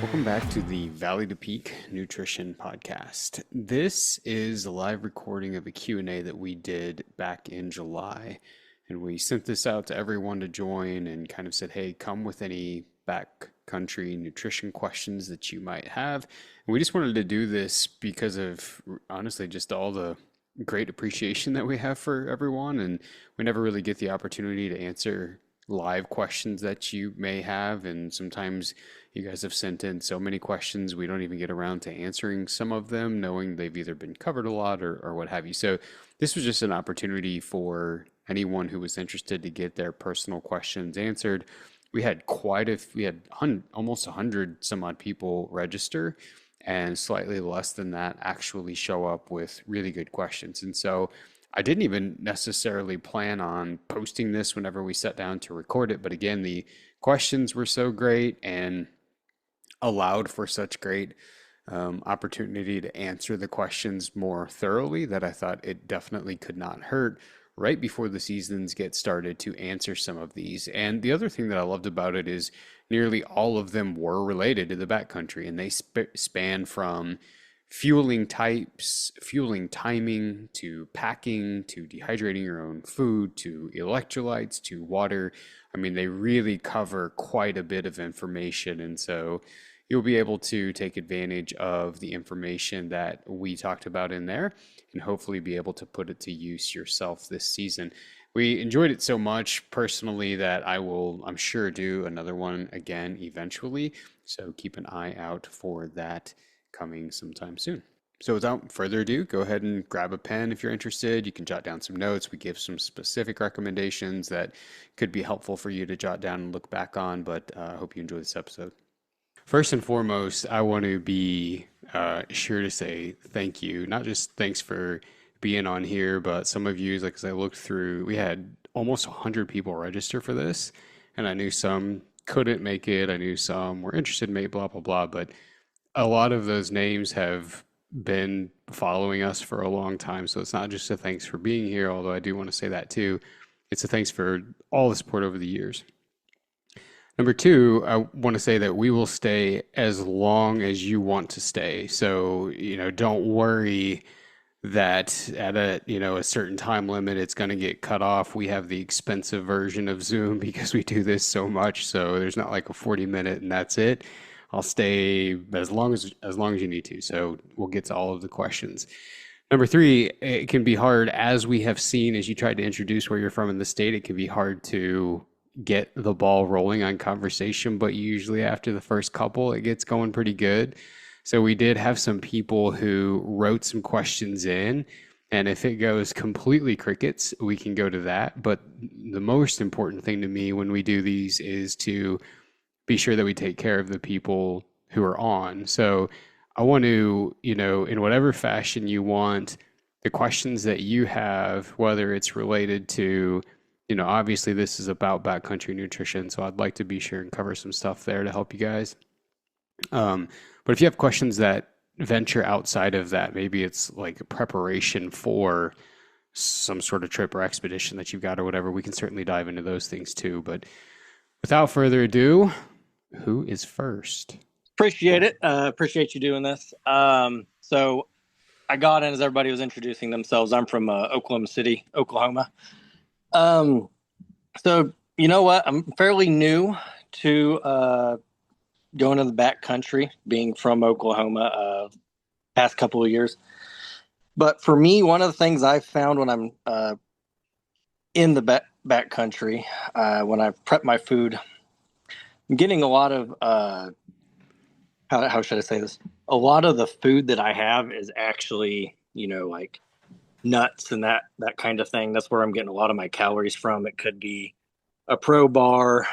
Welcome back to the Valley to Peak Nutrition Podcast. This is a live recording of a Q&A that we did back in July. And we sent this out to everyone to join and kind of said, hey, come with any backcountry nutrition questions that you might have. And we just wanted to do this because of, honestly, just all the great appreciation that we have for everyone. And we never really get the opportunity to answer live questions that you may have. And sometimes you guys have sent in so many questions, we don't even get around to answering some of them, knowing they've either been covered a lot or what have you. So this was just an opportunity for anyone who was interested to get their personal questions answered. We had almost 100 some odd people register, and slightly less than that actually show up with really good questions. And so I didn't even necessarily plan on posting this whenever we sat down to record it. But again, the questions were so great and allowed for such great opportunity to answer the questions more thoroughly that I thought it definitely could not hurt right before the seasons get started to answer some of these. And the other thing that I loved about it is nearly all of them were related to the backcountry, and they span from fueling types, fueling timing, to packing, to dehydrating your own food, to electrolytes, to water. I mean, they really cover quite a bit of information. And so you'll be able to take advantage of the information that we talked about in there and hopefully be able to put it to use yourself this season. We enjoyed it so much personally that I will, I'm sure, do another one again eventually. So keep an eye out for that coming sometime soon. So without further ado, go ahead and grab a pen if you're interested. You can jot down some notes. We give some specific recommendations that could be helpful for you to jot down and look back on, but I hope you enjoy this episode. First and foremost, I want to be sure to say thank you. Not just thanks for being on here, but some of you, like as I looked through, we had almost 100 people register for this, and I knew some couldn't make it. I knew some were interested in maybe blah, blah, blah, but a lot of those names have been following us for a long time. So it's not just a thanks for being here, although I do want to say that too. It's a thanks for all the support over the years. Number two, I want to say that we will stay as long as you want to stay. So, don't worry that at a certain time limit, it's going to get cut off. We have the expensive version of Zoom because we do this so much. So there's not like a 40-minute and that's it. I'll stay as long as you need to. So we'll get to all of the questions. Number three, it can be hard, as we have seen, as you tried to introduce where you're from in the state, it can be hard to get the ball rolling on conversation, but usually after the first couple, it gets going pretty good. So we did have some people who wrote some questions in, and if it goes completely crickets, we can go to that. But the most important thing to me when we do these is to be sure that we take care of the people who are on. So I want to, in whatever fashion you want, the questions that you have, whether it's related to, obviously this is about backcountry nutrition, so I'd like to be sure and cover some stuff there to help you guys. But if you have questions that venture outside of that, maybe it's like a preparation for some sort of trip or expedition that you've got or whatever, we can certainly dive into those things too. But without further ado, who is first? Appreciate it. Appreciate you doing this. So I got in as everybody was introducing themselves. I'm from Oklahoma City, Oklahoma. So you know what? I'm fairly new to going to the backcountry, being from Oklahoma past couple of years. But for me, one of the things I've found when I'm in the backcountry, when I prep my food, I'm getting a lot of how should I say this? A lot of the food that I have is actually, like nuts and that kind of thing. That's where I'm getting a lot of my calories from. It could be a pro bar.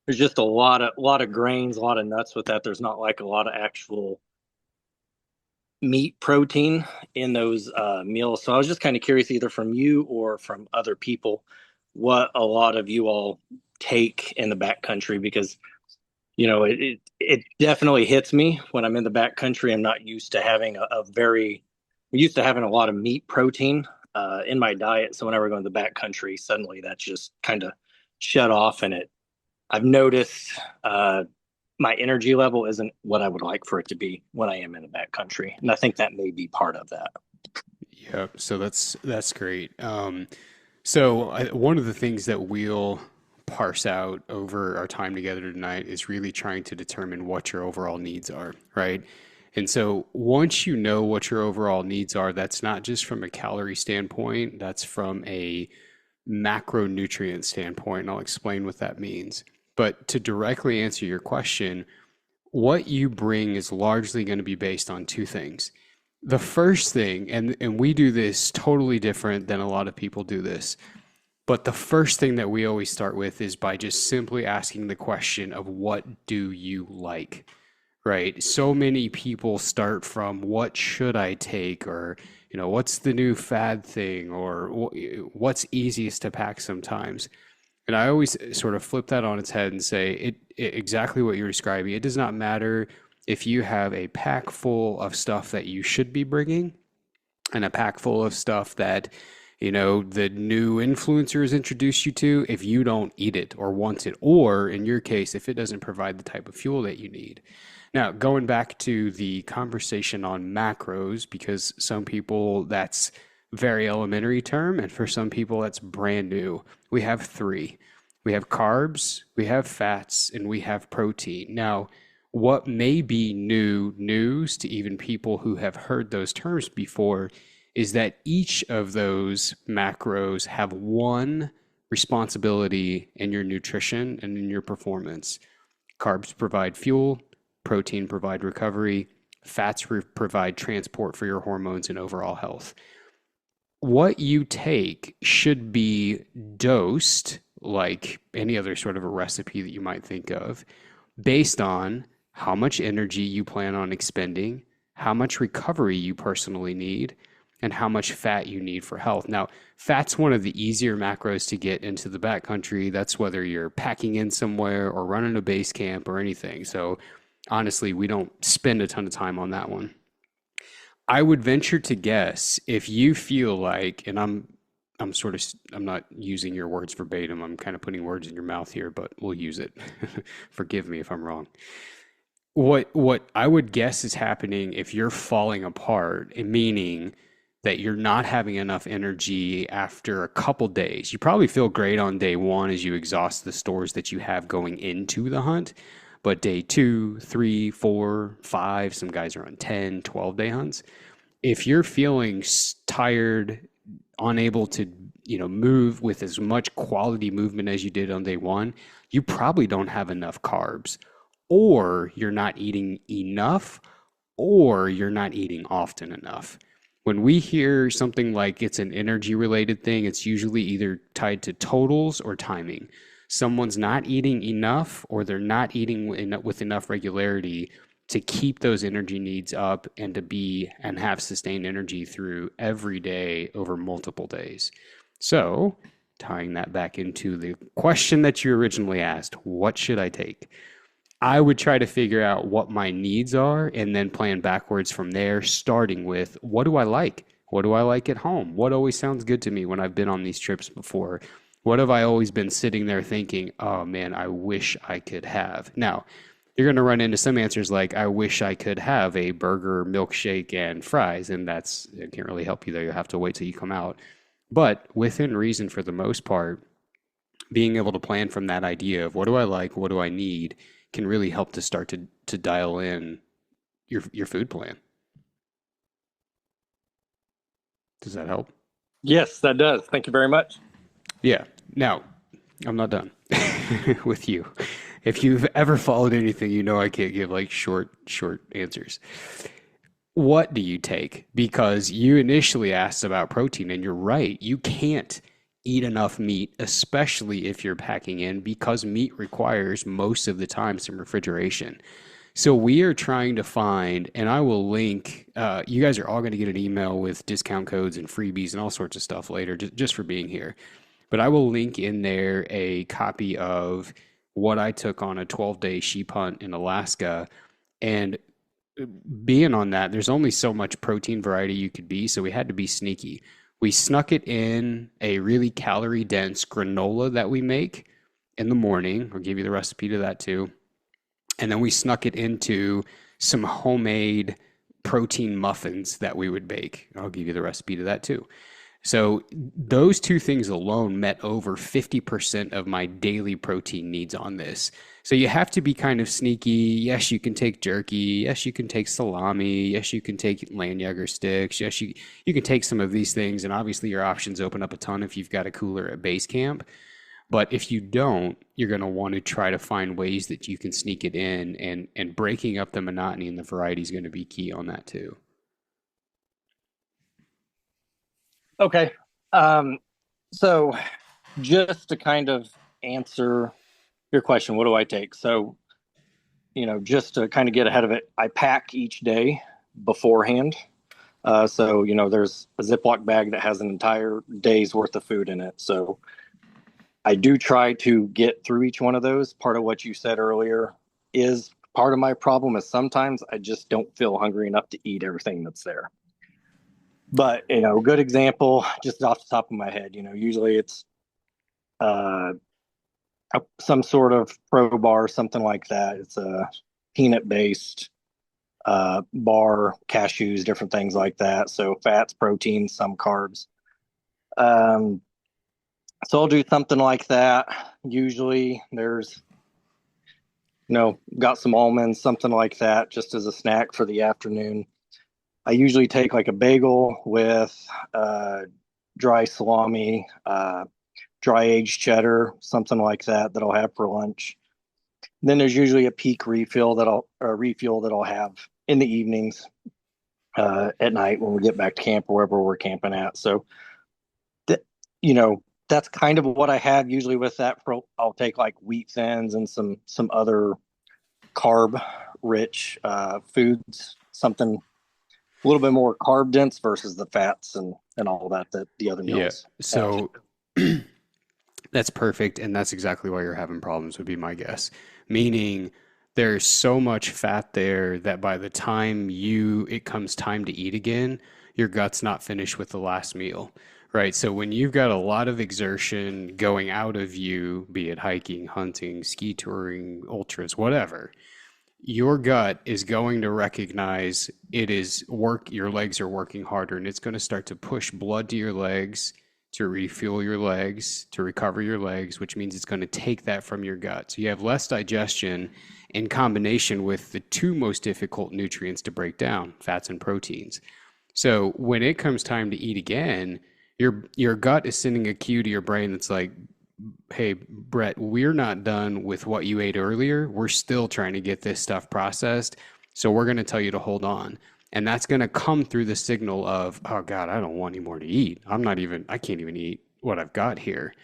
There's just a lot of grains, a lot of nuts with that. There's not like a lot of actual meat protein in those meals. So I was just kind of curious, either from you or from other people, what a lot of you all take in the backcountry, because it definitely hits me when I'm in the backcountry. I'm not used to having I'm used to having a lot of meat protein in my diet. So whenever I go in the backcountry, suddenly that's just kind of shut off. And I've noticed my energy level isn't what I would like for it to be when I am in the backcountry, and I think that may be part of that. Yeah, so that's great. One of the things that we'll parse out over our time together tonight is really trying to determine what your overall needs are, right? And so once you know what your overall needs are, that's not just from a calorie standpoint, that's from a macronutrient standpoint, and I'll explain what that means. But to directly answer your question, what you bring is largely going to be based on two things. The first thing, and we do this totally different than a lot of people do this, but the first thing that we always start with is by just simply asking the question of what do you like, right? So many people start from what should I take, or what's the new fad thing, or what's easiest to pack sometimes. And I always sort of flip that on its head and say exactly what you're describing. It does not matter if you have a pack full of stuff that you should be bringing and a pack full of stuff that the new influencers introduce you to, if you don't eat it or want it, or in your case, if it doesn't provide the type of fuel that you need. Now, going back to the conversation on macros, because some people that's very elementary term, and for some people that's brand new. We have three. We have carbs, we have fats, and we have protein. Now, what may be new news to even people who have heard those terms before is that each of those macros have one responsibility in your nutrition and in your performance. Carbs provide fuel, protein provide recovery, fats provide transport for your hormones and overall health. What you take should be dosed like any other sort of a recipe that you might think of, based on how much energy you plan on expending, how much recovery you personally need, and how much fat you need for health. Now, fat's one of the easier macros to get into the backcountry. That's whether you're packing in somewhere or running a base camp or anything. So honestly, we don't spend a ton of time on that one. I would venture to guess if you feel like, and I'm not using your words verbatim. I'm kind of putting words in your mouth here, but we'll use it. Forgive me if I'm wrong. What I would guess is happening if you're falling apart, meaning that you're not having enough energy after a couple days. You probably feel great on day one as you exhaust the stores that you have going into the hunt. But day 2, 3, 4, 5, some guys are on 10, 12-day hunts. If you're feeling tired, unable to, move with as much quality movement as you did on day one, you probably don't have enough carbs, or you're not eating enough, or you're not eating often enough. When we hear something like it's an energy related thing, it's usually either tied to totals or timing. Someone's not eating enough, or they're not eating with enough regularity to keep those energy needs up and to be and have sustained energy through every day over multiple days. So, tying that back into the question that you originally asked, what should I take? I would try to figure out what my needs are and then plan backwards from there, starting with what do I like? What do I like at home? What always sounds good to me when I've been on these trips before? What have I always been sitting there thinking, oh man, I wish I could have? Now, you're going to run into some answers like, I wish I could have a burger, milkshake, and fries. And it can't really help you there. You'll have to wait till you come out. But within reason, for the most part, being able to plan from that idea of what do I like, what do I need, can really help to start to dial in your food plan. Does that help? Yes, that does. Thank you very much. Yeah. Now, I'm not done with you. If you've ever followed anything, I can't give like short answers. What do you take? Because you initially asked about protein, and you're right. You can't eat enough meat, especially if you're packing in, because meat requires most of the time some refrigeration. So we are trying to find, and I will link, you guys are all going to get an email with discount codes and freebies and all sorts of stuff later, just for being here. But I will link in there a copy of what I took on a 12-day sheep hunt in Alaska. And being on that, there's only so much protein variety you could be, so we had to be sneaky. We snuck it in a really calorie dense granola that we make in the morning. I'll give you the recipe to that too. And then we snuck it into some homemade protein muffins that we would bake. I'll give you the recipe to that too. So those two things alone met over 50% of my daily protein needs on this. So you have to be kind of sneaky. Yes, you can take jerky. Yes, you can take salami. Yes, you can take lanyarder sticks. Yes, you can take some of these things. And obviously your options open up a ton if you've got a cooler at base camp. But if you don't, you're going to want to try to find ways that you can sneak it in, and breaking up the monotony and the variety is going to be key on that too. Okay. Um, so just to kind of answer your question, what do I take? So, just to kind of get ahead of it, I pack each day beforehand. So, there's a Ziploc bag that has an entire day's worth of food in it. So I do try to get through each one of those. Part of what you said earlier is part of my problem is sometimes I just don't feel hungry enough to eat everything that's there. But, good example, just off the top of my head, usually it's uh, some sort of pro bar, something like that. It's a peanut based bar, cashews, different things like that. So fats, proteins, some carbs. Um, so I'll do something like that. Usually there's, got some almonds, something like that, just as a snack for the afternoon. I usually take like a bagel with dry salami, dry aged cheddar, something like that I'll have for lunch. Then there's usually a peak refuel that I'll have in the evenings at night when we get back to camp or wherever we're camping at. So, th- you know, that's kind of what I have usually with that. I'll take like wheat thins and some other carb rich foods, something a little bit more carb dense versus the fats and all that the other Yeah. meals have. So that's perfect. And that's exactly why you're having problems, would be my guess. Meaning there's so much fat there that by the time it comes time to eat again, your gut's not finished with the last meal. Right. So when you've got a lot of exertion going out of you, be it hiking, hunting, ski touring, ultras, whatever, your gut is going to recognize it is work, your legs are working harder, and it's going to start to push blood to your legs to refuel your legs, to recover your legs, which means it's going to take that from your gut. So you have less digestion in combination with the two most difficult nutrients to break down, fats and proteins. So when it comes time to eat again, your gut is sending a cue to your brain that's like, hey, Brett, we're not done with what you ate earlier. We're still trying to get this stuff processed. So we're going to tell you to hold on. And that's going to come through the signal of, oh God, I don't want any more to eat. I can't even eat what I've got here.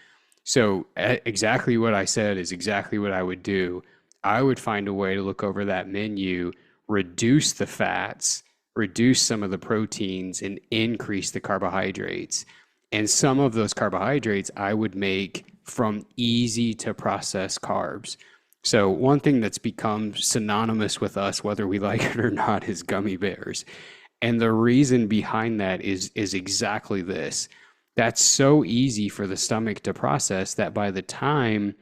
So exactly what I said is exactly what I would do. I would find a way to look over that menu, reduce the fats, reduce some of the proteins, and increase the carbohydrates. And some of those carbohydrates I would make from easy to process carbs. So one thing that's become synonymous with us, whether we like it or not, is gummy bears. And the reason behind that is exactly this. That's so easy for the stomach to process that by the time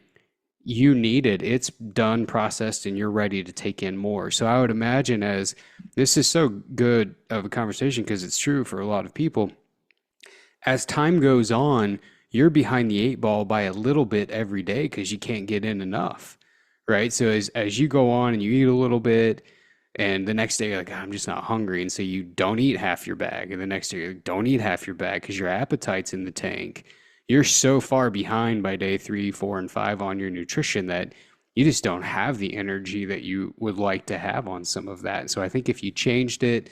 you need it, it's done, processed, and you're ready to take in more. So I would imagine, as this is so good of a conversation because it's true for a lot of people, as time goes on, you're behind the eight ball by a little bit every day because you can't get in enough, right? So as you go on and you eat a little bit, and the next day you're like, I'm just not hungry, and so you don't eat half your bag, and the next day you don't eat half your bag because your appetite's in the tank. You're so far behind by day 3, 4, and 5 on your nutrition that you just don't have the energy that you would like to have on some of that. So I think if you changed it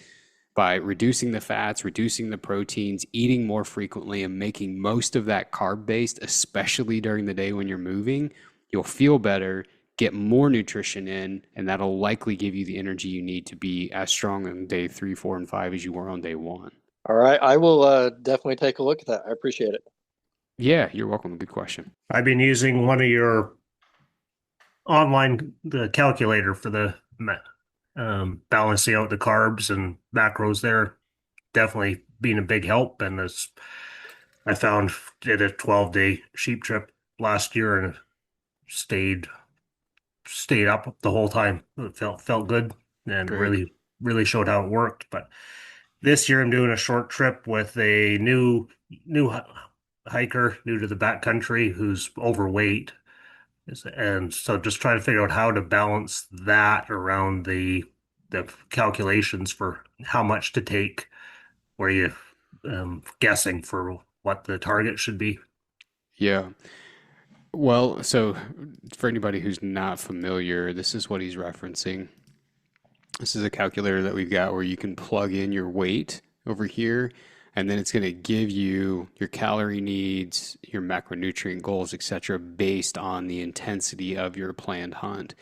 by reducing the fats, reducing the proteins, eating more frequently, and making most of that carb based, especially during the day when you're moving, you'll feel better, get more nutrition in, and that'll likely give you the energy you need to be as strong on day 3, 4, and 5 as you were on day 1. All right. I will definitely take a look at that. I appreciate it. Yeah, you're welcome. Good question. I've been using one of your online the calculator for the balancing out the carbs and macros there. Definitely being a big help. And this, I found did a 12-day sheep trip last year and stayed stayed up the whole time. It felt good and Great. really showed how it worked. But this year I'm doing a short trip with a new hiker, new to the backcountry, who's overweight. And so just trying to figure out how to balance that around the calculations for how much to take, where you guessing for what the target should be. Yeah. Well, so for anybody who's not familiar, this is what he's referencing. This is a calculator that we've got where you can plug in your weight over here, and then it's going to give you your calorie needs, your macronutrient goals, etc., based on the intensity of your planned hunt.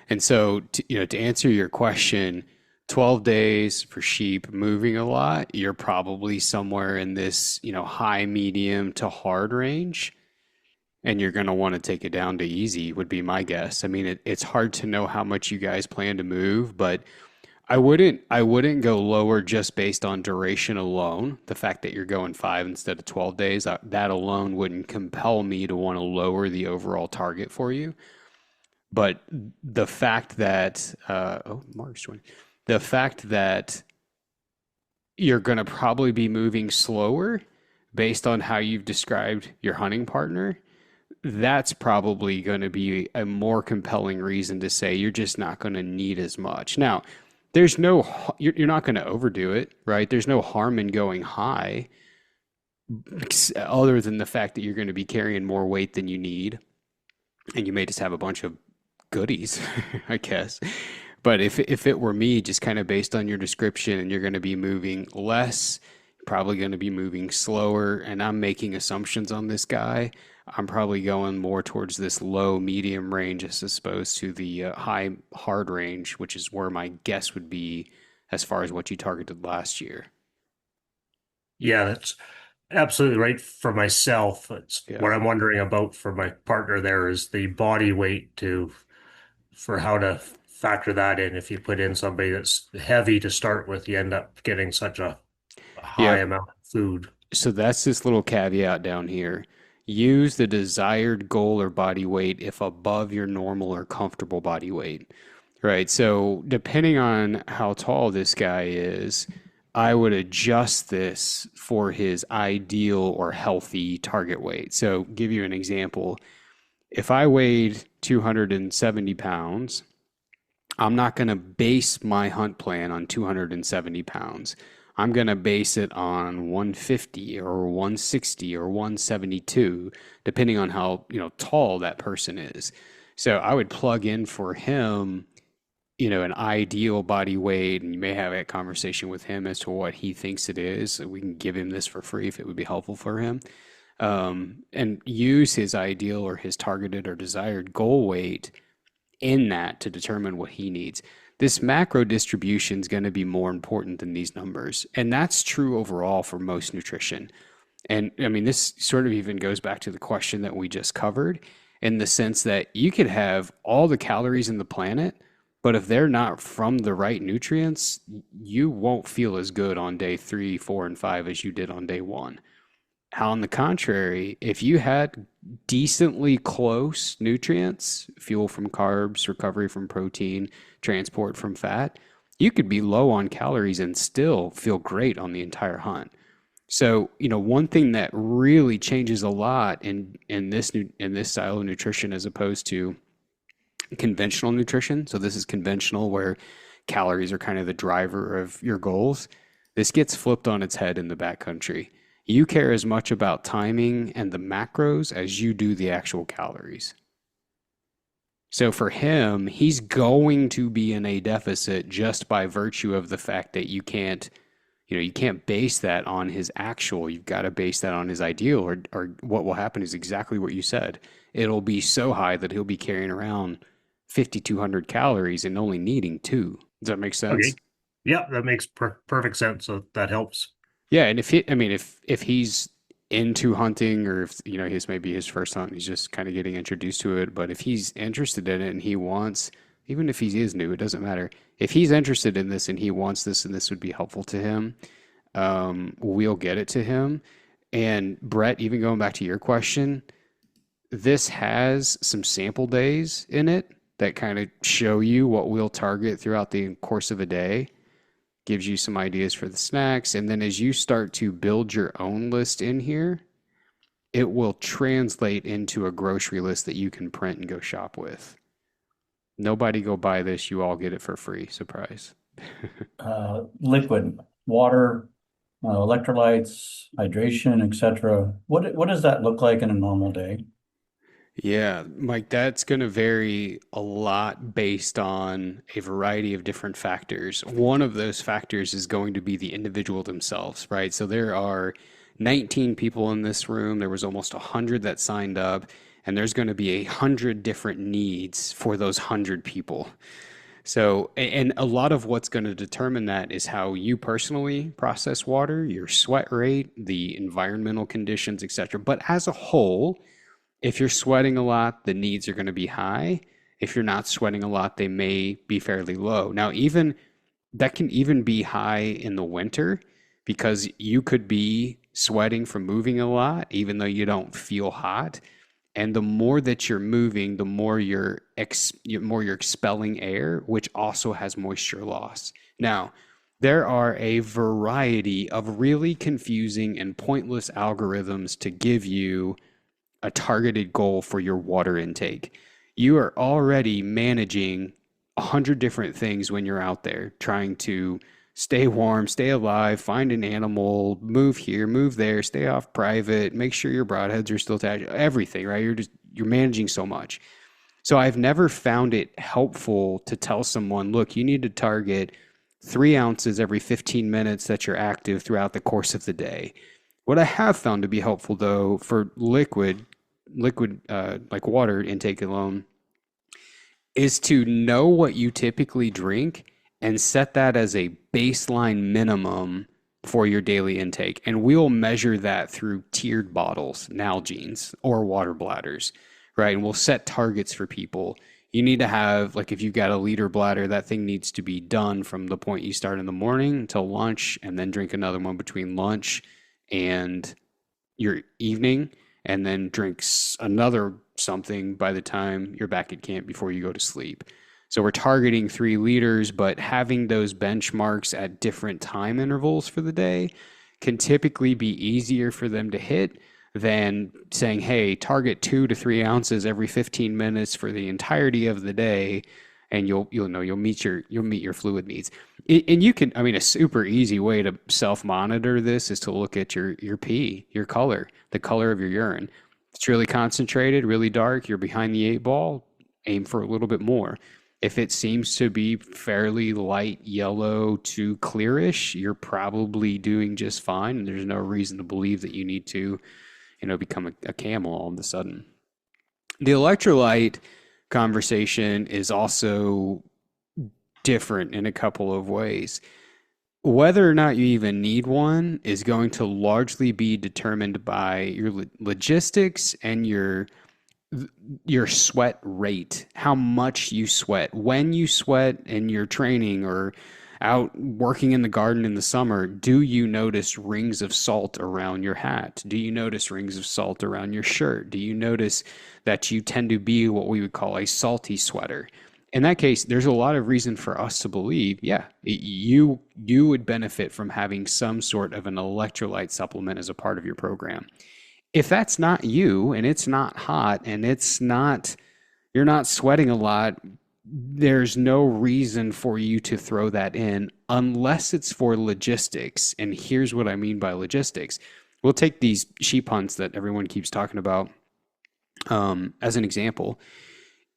And so, to answer your question, 12 days for sheep moving a lot, you're probably somewhere in this, high, medium to hard range. And you're going to want to take it down to easy, would be my guess. I mean, it's hard to know how much you guys plan to move, but I wouldn't go lower just based on duration alone. The fact that you're going 5 instead of 12 days, that alone wouldn't compel me to want to lower the overall target for you. But the fact that Mark's joining. The fact that you're going to probably be moving slower based on how you've described your hunting partner, that's probably going to be a more compelling reason to say you're just not going to need as much. Now, you're not going to overdo it, right? There's no harm in going high other than the fact that you're going to be carrying more weight than you need. And you may just have a bunch of goodies, I guess. But if it were me, just kind of based on your description, and you're going to be moving less, probably going to be moving slower, and I'm making assumptions on this guy, I'm probably going more towards this low medium range as opposed to the high hard range, which is where my guess would be as far as what you targeted last year. Yeah, that's absolutely right for myself. It's Yeah. what I'm wondering about for my partner there is the body weight to for how to factor that in. If you put in somebody that's heavy to start with, you end up getting such a high Yep. amount of food. So that's this little caveat down here. Use the desired goal or body weight if above your normal or comfortable body weight. Right. So depending on how tall this guy is, I would adjust this for his ideal or healthy target weight. So give you an example. If I weighed 270 pounds, I'm not going to base my hunt plan on 270 pounds. I'm going to base it on 150 or 160 or 172, depending on how, tall that person is. So I would plug in for him, an ideal body weight, and you may have a conversation with him as to what he thinks it is. So we can give him this for free if it would be helpful for him. And use his ideal or his targeted or desired goal weight in that to determine what he needs. This macro distribution is going to be more important than these numbers. And that's true overall for most nutrition. And I mean, this sort of even goes back to the question that we just covered in the sense that you could have all the calories in the planet, but if they're not from the right nutrients, you won't feel as good on day 3, 4, and 5 as you did on day 1. On the contrary, if you had decently close nutrients, fuel from carbs, recovery from protein, transport from fat, you could be low on calories and still feel great on the entire hunt. So, one thing that really changes a lot in this style of nutrition as opposed to conventional nutrition. So this is conventional where calories are kind of the driver of your goals. This gets flipped on its head in the backcountry. You care as much about timing and the macros as you do the actual calories. So for him, he's going to be in a deficit just by virtue of the fact that you can't base that on his actual. You've got to base that on his ideal, or what will happen is exactly what you said. It'll be so high that he'll be carrying around 5,200 calories and only needing 2. Does that make sense? Okay. Yeah, that makes perfect sense. So that helps. Yeah, and if he's into hunting, or if his maybe his first hunt, he's just kind of getting introduced to it. But if he's interested in it and he wants, even if he is new, it doesn't matter. If he's interested in this and he wants this and this would be helpful to him, we'll get it to him. And Brett, even going back to your question, this has some sample days in it that kind of show you what we'll target throughout the course of a day. Gives you some ideas for the snacks. And then as you start to build your own list in here, it will translate into a grocery list that you can print and go shop with. Nobody go buy this. You all get it for free. Surprise. Liquid, water, electrolytes, hydration, etc. What does that look like in a normal day? Yeah, Mike, that's going to vary a lot based on a variety of different factors. One of those factors is going to be the individual themselves, right? So there are 19 people in this room. There was almost 100 that signed up, and there's going to be 100 different needs for those 100 people. So, and a lot of what's going to determine that is how you personally process water, your sweat rate, the environmental conditions, etc. But as a whole, if you're sweating a lot, the needs are going to be high. If you're not sweating a lot, they may be fairly low. Now, even that can even be high in the winter because you could be sweating from moving a lot, even though you don't feel hot. And the more that you're moving, the more you're expelling air, which also has moisture loss. Now, there are a variety of really confusing and pointless algorithms to give you a targeted goal for your water intake. You are already managing 100 different things when you're out there trying to stay warm, stay alive, find an animal, move here, move there, stay off private, make sure your broadheads are still attached, everything, right? You're managing so much. So I've never found it helpful to tell someone, look, you need to target 3 ounces every 15 minutes that you're active throughout the course of the day. What I have found to be helpful, though, for liquid like water intake alone, is to know what you typically drink and set that as a baseline minimum for your daily intake. And we'll measure that through tiered bottles, Nalgene's, or water bladders, right? And we'll set targets for people. You need to have, like, if you've got a liter bladder, that thing needs to be done from the point you start in the morning until lunch, and then drink another one between lunch and your evening, and then drinks another something by the time you're back at camp before you go to sleep. So we're targeting 3 liters, but having those benchmarks at different time intervals for the day can typically be easier for them to hit than saying, hey, target 2 to 3 ounces every 15 minutes for the entirety of the day, and you'll meet your fluid needs. And you can, I mean, a super easy way to self-monitor this is to look at your pee, your color, the color of your urine. If it's really concentrated, really dark, you're behind the 8 ball, aim for a little bit more. If it seems to be fairly light yellow to clearish, you're probably doing just fine, and there's no reason to believe that you need to, become a camel all of a sudden. The electrolyte conversation is also different in a couple of ways. Whether or not you even need one is going to largely be determined by your logistics and your sweat rate, how much you sweat, when you sweat in your training or out working in the garden in the summer. Do you notice rings of salt around your hat? Do you notice rings of salt around your shirt? Do you notice that you tend to be what we would call a salty sweater? In that case, there's a lot of reason for us to believe, yeah, you would benefit from having some sort of an electrolyte supplement as a part of your program. If that's not you, and it's not hot, and you're not sweating a lot, there's no reason for you to throw that in unless it's for logistics. And here's what I mean by logistics. We'll take these sheep hunts that everyone keeps talking about as an example.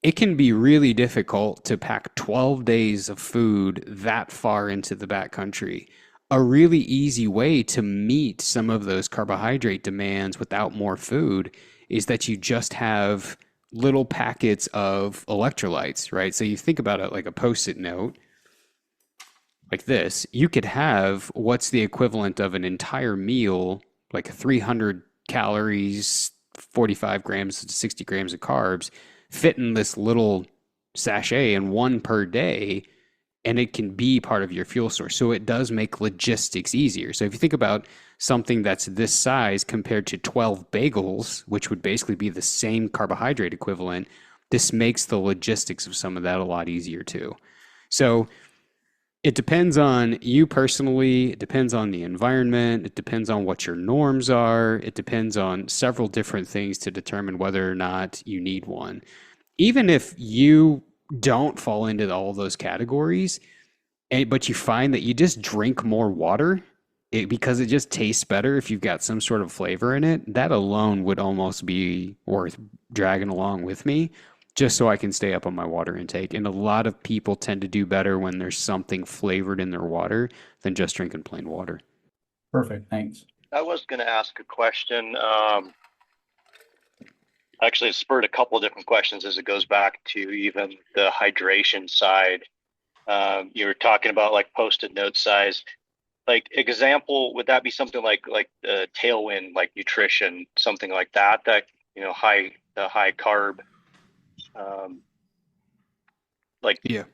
It can be really difficult to pack 12 days of food that far into the backcountry. A really easy way to meet some of those carbohydrate demands without more food is that you just have little packets of electrolytes, right? So you think about it like a Post-it note, like this. You could have what's the equivalent of an entire meal, like 300 calories, 45 grams to 60 grams of carbs, fit in this little sachet, and one per day, and it can be part of your fuel source. So it does make logistics easier. So if you think about something that's this size compared to 12 bagels, which would basically be the same carbohydrate equivalent, this makes the logistics of some of that a lot easier too. So it depends on you personally, it depends on the environment, it depends on what your norms are, it depends on several different things to determine whether or not you need one. Even if you don't fall into all of those categories, but you find that you just drink more water because it just tastes better if you've got some sort of flavor in it, that alone would almost be worth dragging along with me just so I can stay up on my water intake. And a lot of people tend to do better when there's something flavored in their water than just drinking plain water. Perfect. Thanks. I was going to ask a question. Actually, it spurred a couple of different questions as it goes back to even the hydration side. You were talking about like post-it note size. Like example, would that be something like tailwind, like nutrition, something like that? That the high carb, like Yeah.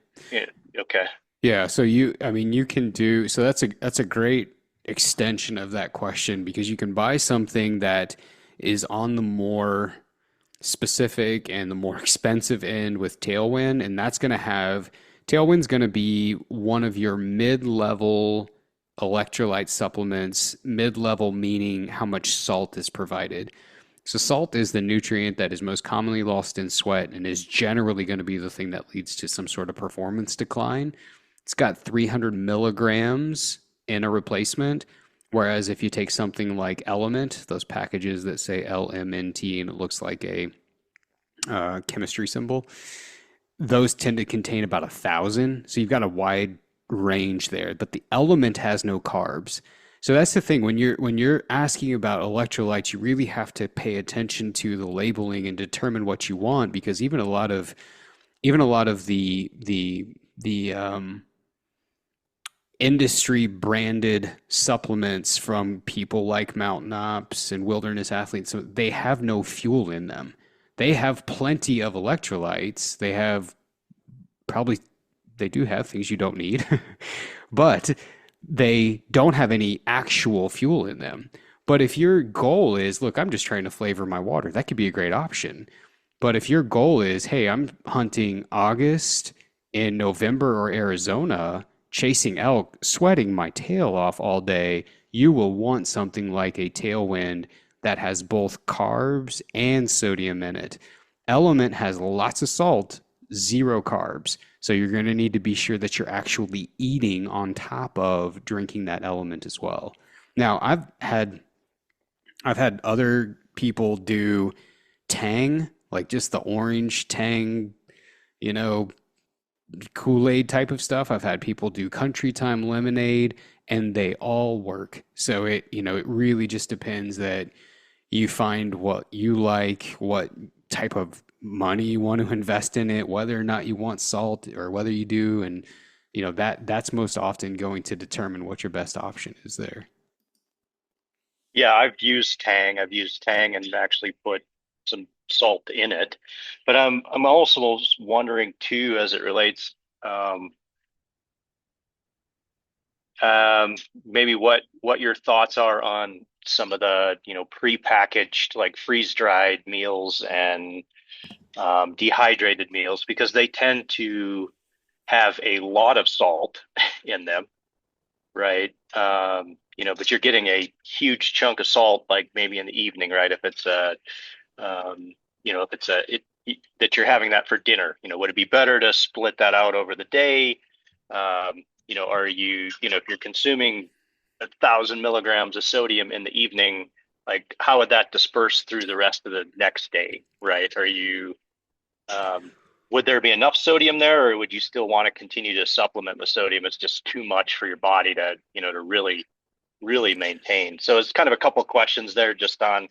Okay. Yeah, so you can do so that's a great extension of that question because you can buy something that is on the more specific and the more expensive end with Tailwind, and Tailwind's going to be one of your mid-level electrolyte supplements, mid-level meaning how much salt is provided. So salt is the nutrient that is most commonly lost in sweat and is generally going to be the thing that leads to some sort of performance decline. It's got 300 milligrams in a replacement. Whereas if you take something like Element, those packages that say LMNT and it looks like a chemistry symbol, those tend to contain about 1,000. So you've got a wide range there. But the Element has no carbs. So that's the thing. When you're asking about electrolytes, you really have to pay attention to the labeling and determine what you want because even a lot of the industry branded supplements from people like Mountain Ops and Wilderness Athletes, so they have no fuel in them. They have plenty of electrolytes. They do have things you don't need, but they don't have any actual fuel in them. But if your goal is, look, I'm just trying to flavor my water, that could be a great option. But if your goal is, hey, I'm hunting August in November or Arizona, chasing elk, sweating my tail off all day, you will want something like a Tailwind that has both carbs and sodium in it. Element has lots of salt, zero carbs. So you're going to need to be sure that you're actually eating on top of drinking that Element as well. Now, I've had other people do Tang, like just the orange Tang, Kool-Aid type of stuff. I've had people do Country Time lemonade and they all work. So it really just depends that you find what you like, what type of money you want to invest in it, whether or not you want salt or whether you do. And that's most often going to determine what your best option is there. Yeah, I've used Tang and actually put some salt in it. But I'm also wondering too, as it relates, maybe what your thoughts are on some of the prepackaged like freeze-dried meals and dehydrated meals because they tend to have a lot of salt in them, right? But you're getting a huge chunk of salt, like maybe in the evening, right? If it's that you're having that for dinner, would it be better to split that out over the day? Are you, if you're consuming 1,000 milligrams of sodium in the evening, like how would that disperse through the rest of the next day, right? Would there be enough sodium there, or would you still want to continue to supplement with sodium? It's just too much for your body to really, really maintain. So it's kind of a couple of questions there just on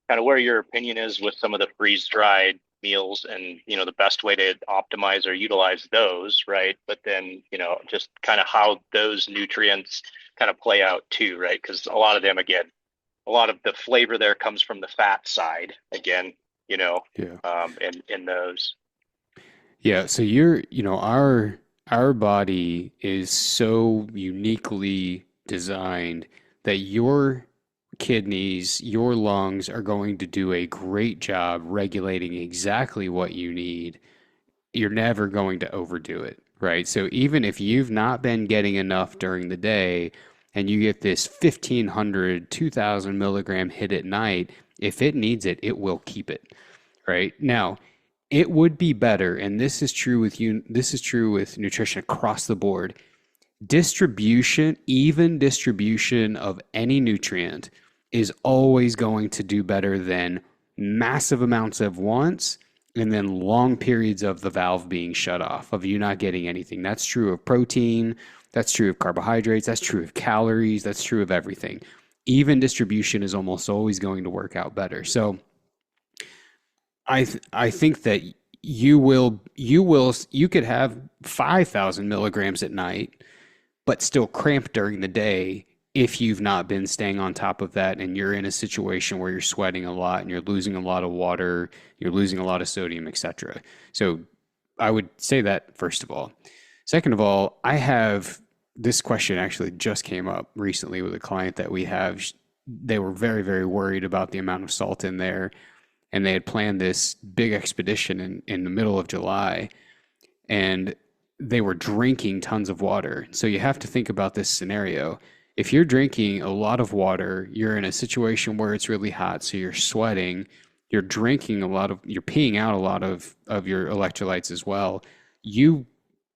kind of where your opinion is with some of the freeze-dried meals and, the best way to optimize or utilize those, right? But then, just kind of how those nutrients kind of play out too, right? Because a lot of them, again, a lot of the flavor there comes from the fat side, again, Yeah. in those. Yeah, so our body is so uniquely designed that your kidneys, your lungs are going to do a great job regulating exactly what you need. You're never going to overdo it, right? So even if you've not been getting enough during the day and you get this 1,500, 2,000 milligram hit at night, if it needs it, it will keep it, right? Now, it would be better, and this is true with you, this is true with nutrition across the board. Distribution, even distribution of any nutrient is always going to do better than massive amounts of once and then long periods of the valve being shut off, of you not getting anything. That's true of protein, that's true of carbohydrates, that's true of calories, that's true of everything. Even distribution is almost always going to work out better. So I think that you could have 5,000 milligrams at night, but still cramp during the day if you've not been staying on top of that and you're in a situation where you're sweating a lot and you're losing a lot of water, you're losing a lot of sodium, etc. So I would say that first of all. Second of all, I have this question actually just came up recently with a client that we have. They were very, very worried about the amount of salt in there, and they had planned this big expedition in the middle of July, and they were drinking tons of water. So you have to think about this scenario. If you're drinking a lot of water, you're in a situation where it's really hot, so you're sweating, you're drinking you're peeing out a lot of your electrolytes as well. You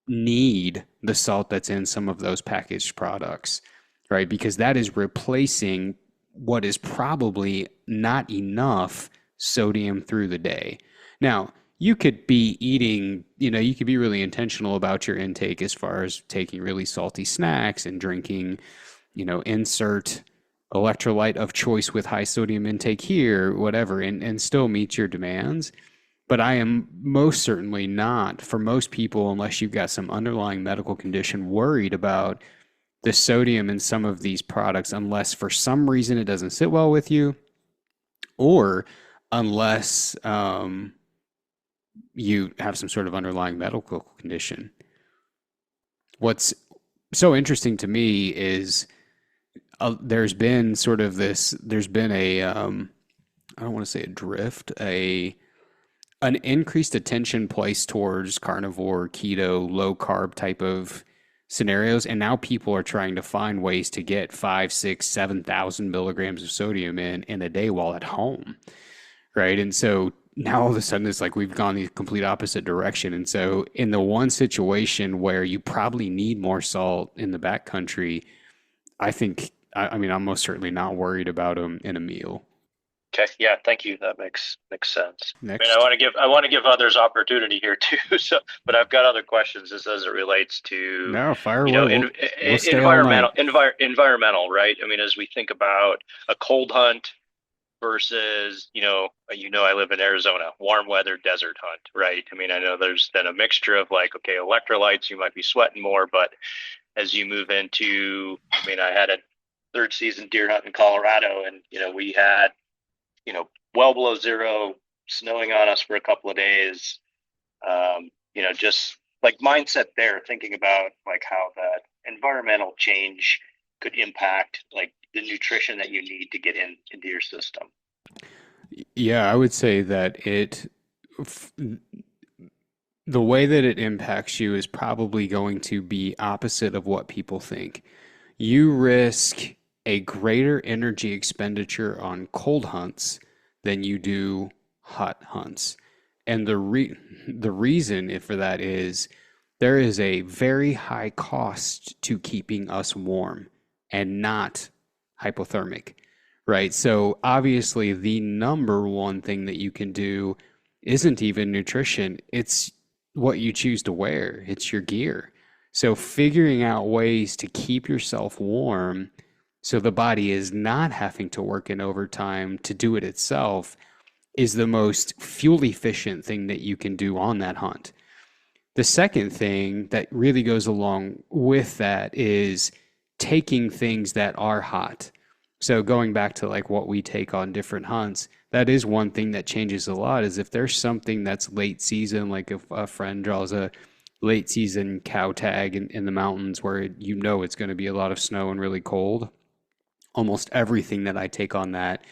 need the salt that's in some of those packaged products, right? Because that is replacing what is probably not enough sodium through the day. Now, you could be eating, you could be really intentional about your intake as far as taking really salty snacks and drinking, insert electrolyte of choice with high sodium intake here, whatever, and still meet your demands. But I am most certainly not, for most people, unless you've got some underlying medical condition, worried about the sodium in some of these products, unless for some reason it doesn't sit well with you, or unless you have some sort of underlying medical condition. What's so interesting to me is there's been a, I don't want to say a drift, an increased attention placed towards carnivore, keto, low carb type of scenarios. And now people are trying to find ways to get 5, 6, 7,000 milligrams of sodium in a day while at home. Right. And so now all of a sudden it's like we've gone the complete opposite direction. And so in the one situation where you probably need more salt in the backcountry, I mean, I'm most certainly not worried about them in a meal. Okay, yeah, thank you. That makes sense. Next. I mean, I want to give others opportunity here too. So, but I've got other questions as it relates to Fire away. We'll stay environmental, right? I mean, as we think about a cold hunt versus, I live in Arizona, warm weather desert hunt, right? I mean, I know there's been a mixture of electrolytes, you might be sweating more, but as you move into, I had a third season deer hunt in Colorado, and, we had, well below zero, snowing on us for a couple of days. Just mindset there, thinking about how that environmental change could impact the nutrition that you need to get into your system. Yeah, I would say that the way that it impacts you is probably going to be opposite of what people think. You risk a greater energy expenditure on cold hunts than you do hot hunts. And the reason for that is there is a very high cost to keeping us warm and not hypothermic, right? So obviously the number one thing that you can do isn't even nutrition. It's what you choose to wear. It's your gear. So figuring out ways to keep yourself warm so the body is not having to work in overtime to do it itself is the most fuel efficient thing that you can do on that hunt. The second thing that really goes along with that is taking things that are hot. So going back to what we take on different hunts, that is one thing that changes a lot, is if there's something that's late season, like if a friend draws a late season cow tag in the mountains where it's going to be a lot of snow and really cold, almost everything that I take on that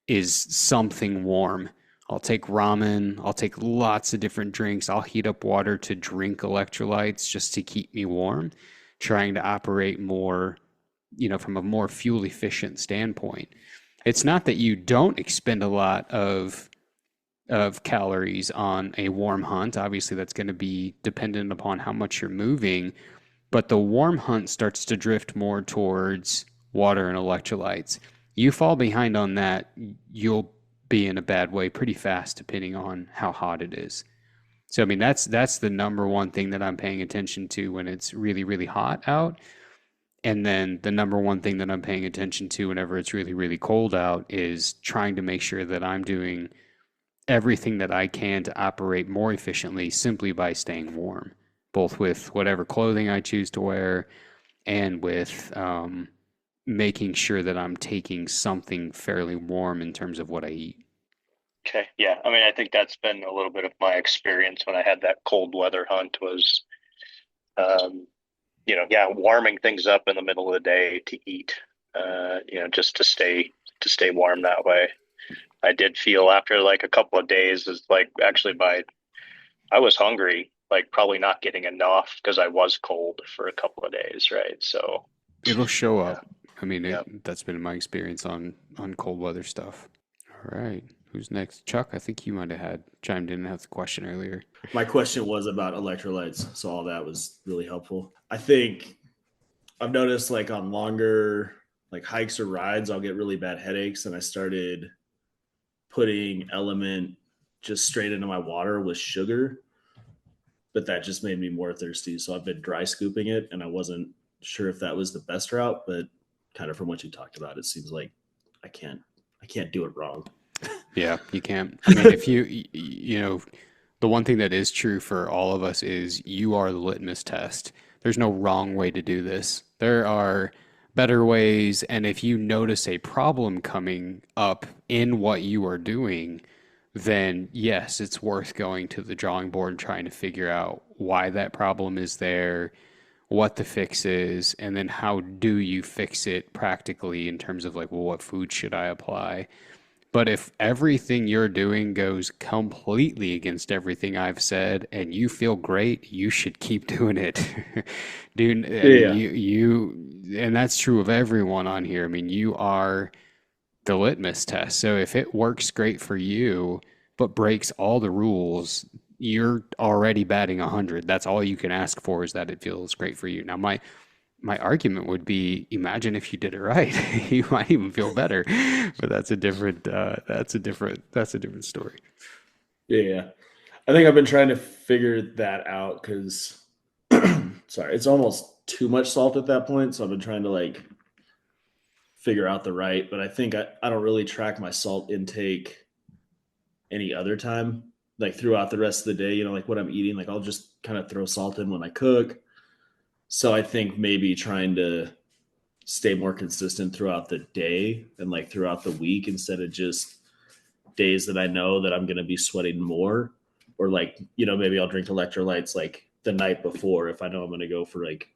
is something warm. I'll take ramen, I'll take lots of different drinks. I'll heat up water to drink electrolytes just to keep me warm, trying to operate more, from a more fuel efficient standpoint. It's not that you don't expend a lot of calories on a warm hunt. Obviously, that's going to be dependent upon how much you're moving, but the warm hunt starts to drift more towards water and electrolytes. You fall behind on that, you'll be in a bad way pretty fast, depending on how hot it is. So, I mean, that's the number one thing that I'm paying attention to when it's really, really hot out. And then the number one thing that I'm paying attention to whenever it's really, really cold out is trying to make sure that I'm doing everything that I can to operate more efficiently simply by staying warm, both with whatever clothing I choose to wear and with making sure that I'm taking something fairly warm in terms of what I eat. Okay. Yeah. I mean, I think that's been a little bit of my experience when I had that cold weather hunt was, um, warming things up in the middle of the day to eat, just to stay warm that way. I did feel after like a couple of days is like actually I was hungry, like probably not getting enough because I was cold for a couple of days, right? So It'll show yeah, up. I mean, yeah. that's been my experience on cold weather stuff. All right. Who's next? Chuck, I think you might have had chimed in and asked the question earlier. My question was about electrolytes, so all that was really helpful. I think I've noticed like on longer like hikes or rides, I'll get really bad headaches, and I started putting Element just straight into my water with sugar, but that just made me more thirsty. So I've been dry scooping it, and I wasn't sure if that was the best route, but kind of from what you talked about, it seems like I can't do it wrong. Yeah, you can't. I mean, if the one thing that is true for all of us is you are the litmus test. There's no wrong way to do this. There are better ways, and if you notice a problem coming up in what you are doing, then yes, it's worth going to the drawing board and trying to figure out why that problem is there, what the fix is, and then how do you fix it practically in terms of like, well, what food should I apply? But if everything you're doing goes completely against everything I've said and you feel great, you should keep doing it. Dude, I mean, Yeah. and that's true of everyone on here. I mean, you are the litmus test. So if it works great for you, but breaks all the rules, you're already batting 100. That's all you can ask for is that it feels great for you. Now, my argument would be, imagine if you did it right, you might even feel better. But that's a different story. Yeah. I think I've been trying to figure that out because, sorry, it's almost too much salt at that point. So I've been trying to like figure out the right, but I think I don't really track my salt intake any other time, like throughout the rest of the day, like what I'm eating. Like I'll just kind of throw salt in when I cook. So I think maybe trying to stay more consistent throughout the day and like throughout the week instead of just days that I know that I'm going to be sweating more, or like, maybe I'll drink electrolytes like the night before if I know I'm going to go for like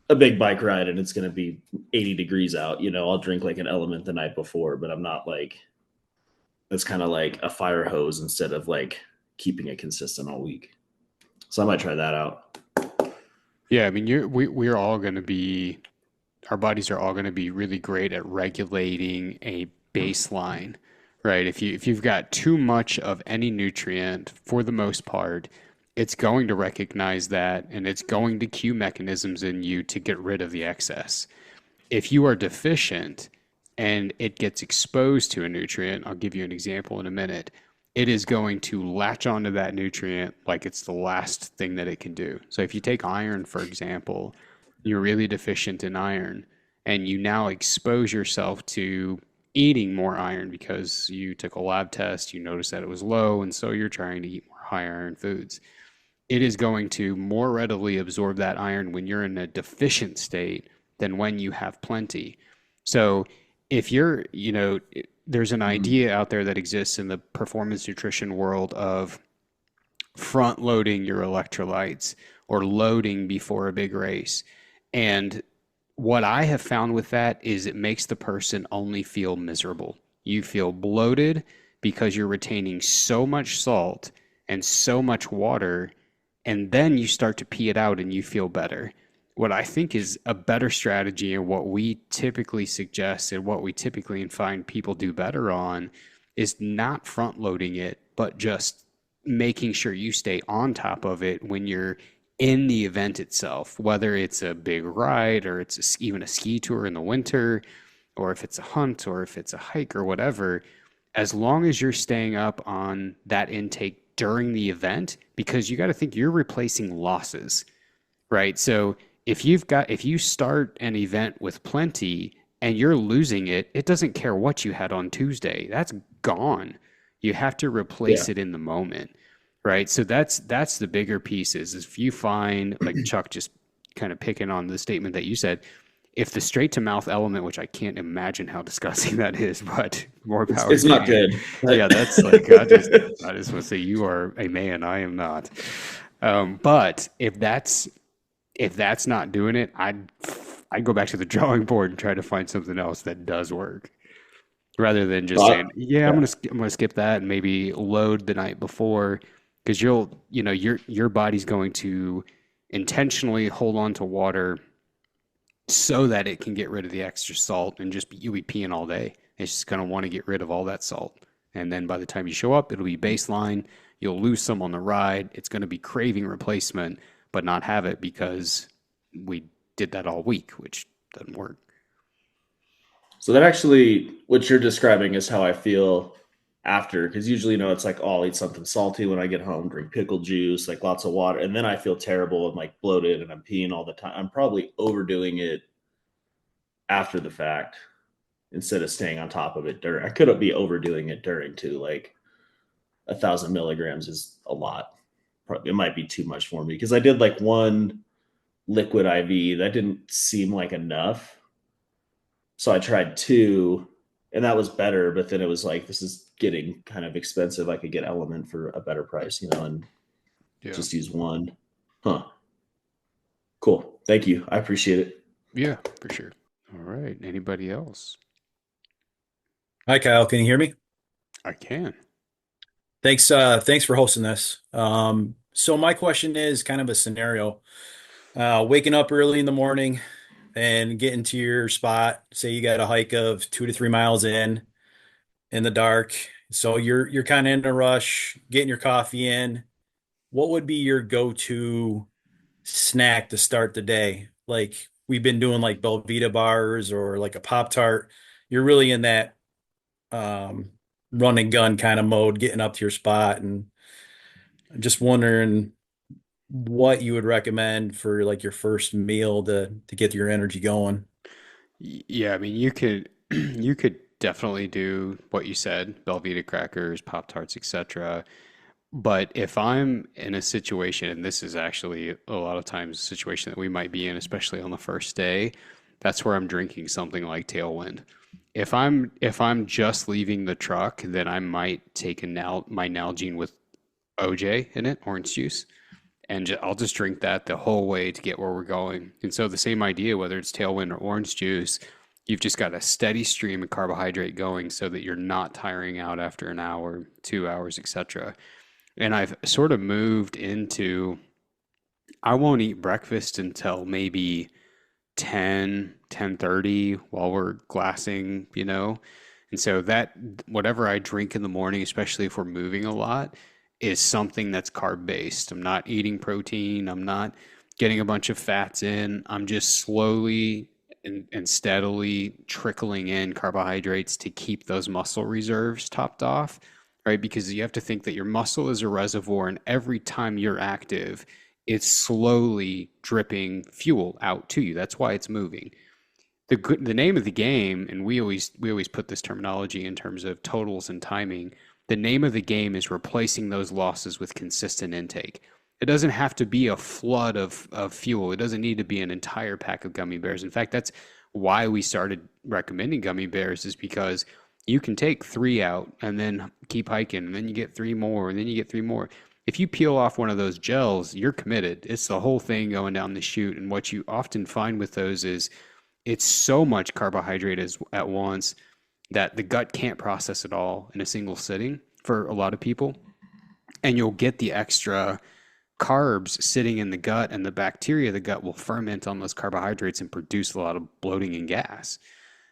a big bike ride and it's going to be 80 degrees out, I'll drink like an Element the night before, but I'm not like, it's kind of like a fire hose instead of like keeping it consistent all week. So I might try that out. Yeah, I mean, we're all going to be, our bodies are all going to be really great at regulating a baseline, right? If you've got too much of any nutrient, for the most part, it's going to recognize that and it's going to cue mechanisms in you to get rid of the excess. If you are deficient and it gets exposed to a nutrient, I'll give you an example in a minute, it is going to latch onto that nutrient like it's the last thing that it can do. So if you take iron, for example, you're really deficient in iron and you now expose yourself to eating more iron because you took a lab test, you noticed that it was low, and so you're trying to eat more high iron foods. It is going to more readily absorb that iron when you're in a deficient state than when you have plenty. So if you're, there's an idea out there that exists in the performance nutrition world of front loading your electrolytes or loading before a big race. And what I have found with that is it makes the person only feel miserable. You feel bloated because you're retaining so much salt and so much water, and then you start to pee it out and you feel better. What I think is a better strategy, and what we typically suggest and what we typically find people do better on, is not front loading it, but just making sure you stay on top of it when you're in the event itself, whether it's a big ride or it's even a ski tour in the winter, or if it's a hunt or if it's a hike or whatever, as long as you're staying up on that intake during the event, because you got to think you're replacing losses, right? So if you start an event with plenty and you're losing it, it doesn't care what you had on Tuesday. That's gone. You have to replace Yeah. it in the moment, right? So that's the bigger piece is if you find, like Chuck just kind of picking on the statement that you said, if the straight to mouth element, which I can't imagine how disgusting that is, but more power It's to not you. good. But Yeah, that's like I just want to say you are a man. I am not. But if that's not doing it, I'd go back to the drawing board and try to find something else that does work, rather than just but saying, "Yeah, yeah. I'm gonna skip that and maybe load the night before," because your body's going to intentionally hold on to water so that it can get rid of the extra salt and you'll be peeing all day. It's just gonna want to get rid of all that salt, and then by the time you show up, it'll be baseline. You'll lose some on the ride. It's gonna be craving replacement, but not have it because we did that all week, which doesn't work. So that actually, what you're describing is how I feel after, because usually, it's like, oh, I'll eat something salty when I get home, drink pickle juice, like lots of water, and then I feel terrible and like bloated and I'm peeing all the time. I'm probably overdoing it after the fact instead of staying on top of it during. I could be overdoing it during too. Like 1,000 milligrams is a lot. Probably it might be too much for me because I did like one liquid IV that didn't seem like enough. So I tried two, and that was better. But then it was like, this is getting kind of expensive. I could get Element for a better price, and Yeah. just use one. Huh. Cool. Thank you. I appreciate it. Yeah, for sure. All right. Anybody else? Hi, Kyle. Can you hear me? I can. Thanks for hosting this. So my question is kind of a scenario. Waking up early in the morning and getting to your spot. Say you got a hike of 2 to 3 miles in the dark. So you're kind of in a rush, getting your coffee in. What would be your go-to snack to start the day? Like we've been doing like Belvita bars or like a Pop Tart. You're really in that um, run and gun kind of mode, getting up to your spot, and I'm just wondering what you would recommend for like your first meal to get your energy going. Yeah, I mean, you could you could definitely do what you said, Belvita crackers, Pop Tarts, etc. But if I'm in a situation, and this is actually a lot of times a situation that we might be in, especially on the first day, that's where I'm drinking something like Tailwind. If I'm just leaving the truck, then I might take my Nalgene with OJ in it, orange juice, and I'll just drink that the whole way to get where we're going. And so the same idea, whether it's Tailwind or orange juice, you've just got a steady stream of carbohydrate going so that you're not tiring out after an hour, 2 hours, etc. And I've sort of moved into I won't eat breakfast until maybe 10:30 while we're glassing. And so that whatever I drink in the morning, especially if we're moving a lot, is something that's carb based. I'm not eating protein. I'm not getting a bunch of fats in. I'm just slowly and steadily trickling in carbohydrates to keep those muscle reserves topped off, right? Because you have to think that your muscle is a reservoir, and every time you're active, it's slowly dripping fuel out to you. That's why it's moving. The name of the game, and we always put this terminology in terms of totals and timing. The name of the game is replacing those losses with consistent intake. It doesn't have to be a flood of fuel. It doesn't need to be an entire pack of gummy bears. In fact, that's why we started recommending gummy bears, is because you can take 3 out and then keep hiking, and then you get 3 more, and then you get 3 more. If you peel off one of those gels, you're committed. It's the whole thing going down the chute. And what you often find with those is it's so much carbohydrate at once that the gut can't process it all in a single sitting for a lot of people. And you'll get the extra carbs sitting in the gut, and the bacteria of the gut will ferment on those carbohydrates and produce a lot of bloating and gas.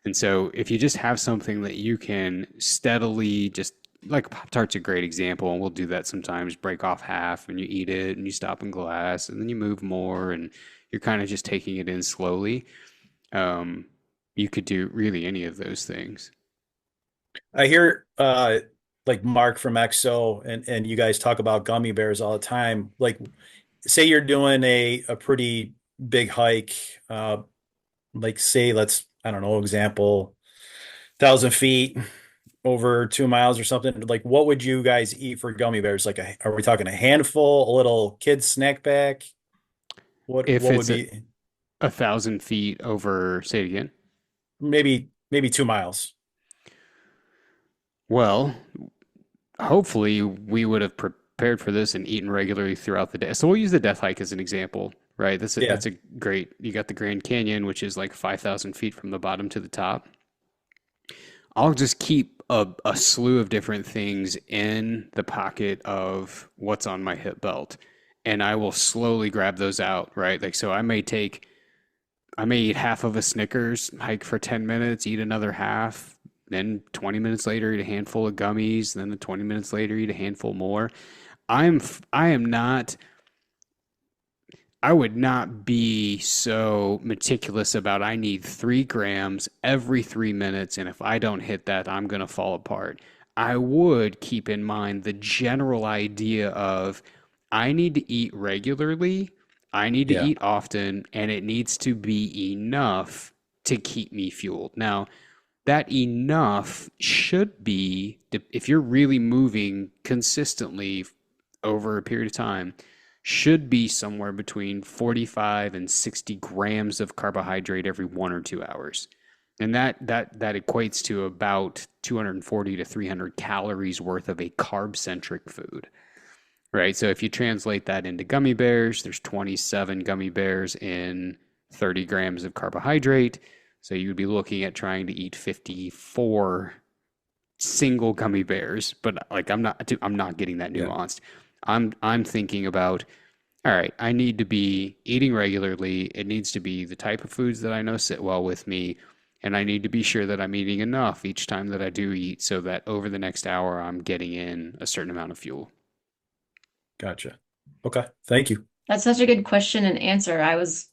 And so if you just have something that you can steadily just like Pop Tart's a great example, and we'll do that sometimes, break off half and you eat it and you stop in glass and then you move more and you're kind of just taking it in slowly. Um, you could do really any of those things. I hear like Mark from XO and you guys talk about gummy bears all the time. Like say you're doing a pretty big hike, like say let's I don't know, example, 1,000 feet over 2 miles or something. Like what would you guys eat for gummy bears? Like are we talking a handful, a little kid snack pack? If What would it's be 1,000 feet over, say it again. maybe 2 miles? Well, hopefully we would have prepared for this and eaten regularly throughout the day. So we'll use the death hike as an example, right? Yeah. That's a great. You got the Grand Canyon, which is like 5,000 feet from the bottom to the top. I'll just keep a slew of different things in the pocket of what's on my hip belt, and I will slowly grab those out, right? Like so, I may eat half of a Snickers, hike for 10 minutes, eat another half, then 20 minutes later eat a handful of gummies, then the 20 minutes later eat a handful more. I am not I would not be so meticulous about I need 3 grams every 3 minutes, and if I don't hit that, I'm going to fall apart. I would keep in mind the general idea of I need to eat regularly, I need to Yeah. eat often, and it needs to be enough to keep me fueled. Now, that enough should be, if you're really moving consistently over a period of time, should be somewhere between 45 and 60 grams of carbohydrate every 1 or 2 hours. And that equates to about 240 to 300 calories worth of a carb-centric food, right? So if you translate that into gummy bears, there's 27 gummy bears in 30 grams of carbohydrate. So you would be looking at trying to eat 54 single gummy bears, but like I'm not getting that Yeah. nuanced. I'm thinking about, all right, I need to be eating regularly. It needs to be the type of foods that I know sit well with me, and I need to be sure that I'm eating enough each time that I do eat so that over the next hour I'm getting in a certain amount of fuel. Gotcha. Okay. Thank you. That's such a good question and answer. I was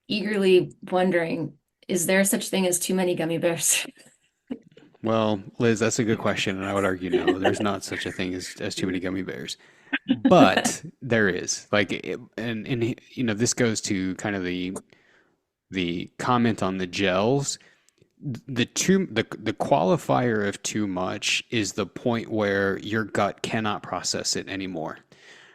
eagerly wondering, is there such thing as too many gummy bears? Well, Liz, that's a good question, and I would argue no, there's not such a thing as too many gummy bears. But there is and you know this goes to kind of the comment on the gels. The qualifier of too much is the point where your gut cannot process it anymore,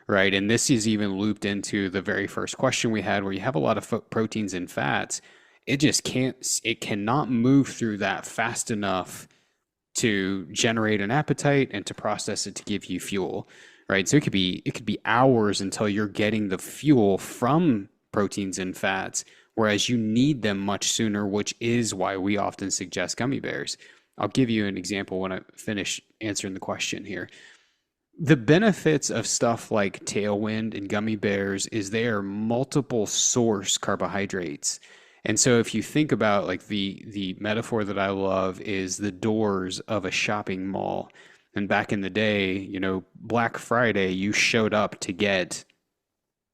right? And this is even looped into the very first question we had, where you have a lot of proteins and fats. It cannot move through that fast enough to generate an appetite and to process it to give you fuel, right? So it could be hours until you're getting the fuel from proteins and fats, whereas you need them much sooner, which is why we often suggest gummy bears. I'll give you an example when I finish answering the question here. The benefits of stuff like Tailwind and gummy bears is they are multiple source carbohydrates. And so if you think about like the metaphor that I love is the doors of a shopping mall. And back in the day, you know, Black Friday, you showed up to get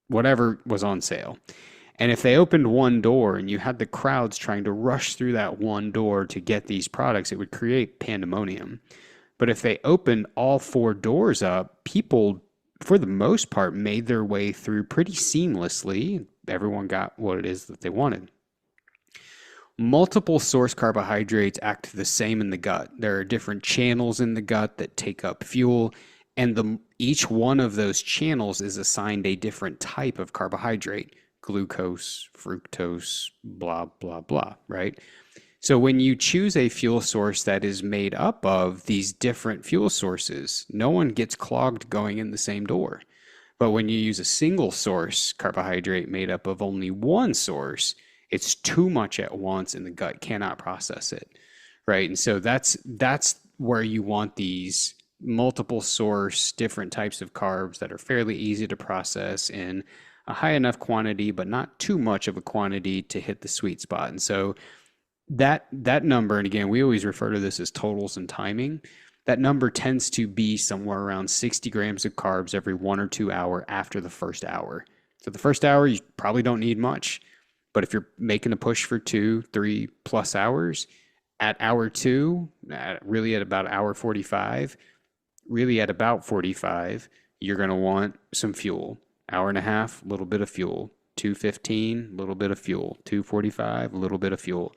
whatever was on sale. And if they opened one door and you had the crowds trying to rush through that one door to get these products, it would create pandemonium. But if they opened all four doors up, people, for the most part, made their way through pretty seamlessly. Everyone got what it is that they wanted. Multiple source carbohydrates act the same in the gut. There are different channels in the gut that take up fuel, and each one of those channels is assigned a different type of carbohydrate: glucose, fructose, blah, blah, blah, right? So when you choose a fuel source that is made up of these different fuel sources, no one gets clogged going in the same door. But when you use a single source carbohydrate made up of only one source, It's too much at once and the gut cannot process it, right? And so that's where you want these multiple source, different types of carbs that are fairly easy to process in a high enough quantity, but not too much of a quantity to hit the sweet spot. And so that number, and again, we always refer to this as totals and timing. That number tends to be somewhere around 60 grams of carbs every 1 or 2 hours after the first hour. So the first hour, you probably don't need much. But if you're making a push for 2, 3+ hours, at hour two, really at about hour 45, really at about 45, you're going to want some fuel. Hour and a half, a little bit of fuel. 2:15, a little bit of fuel. 2:45, a little bit of fuel.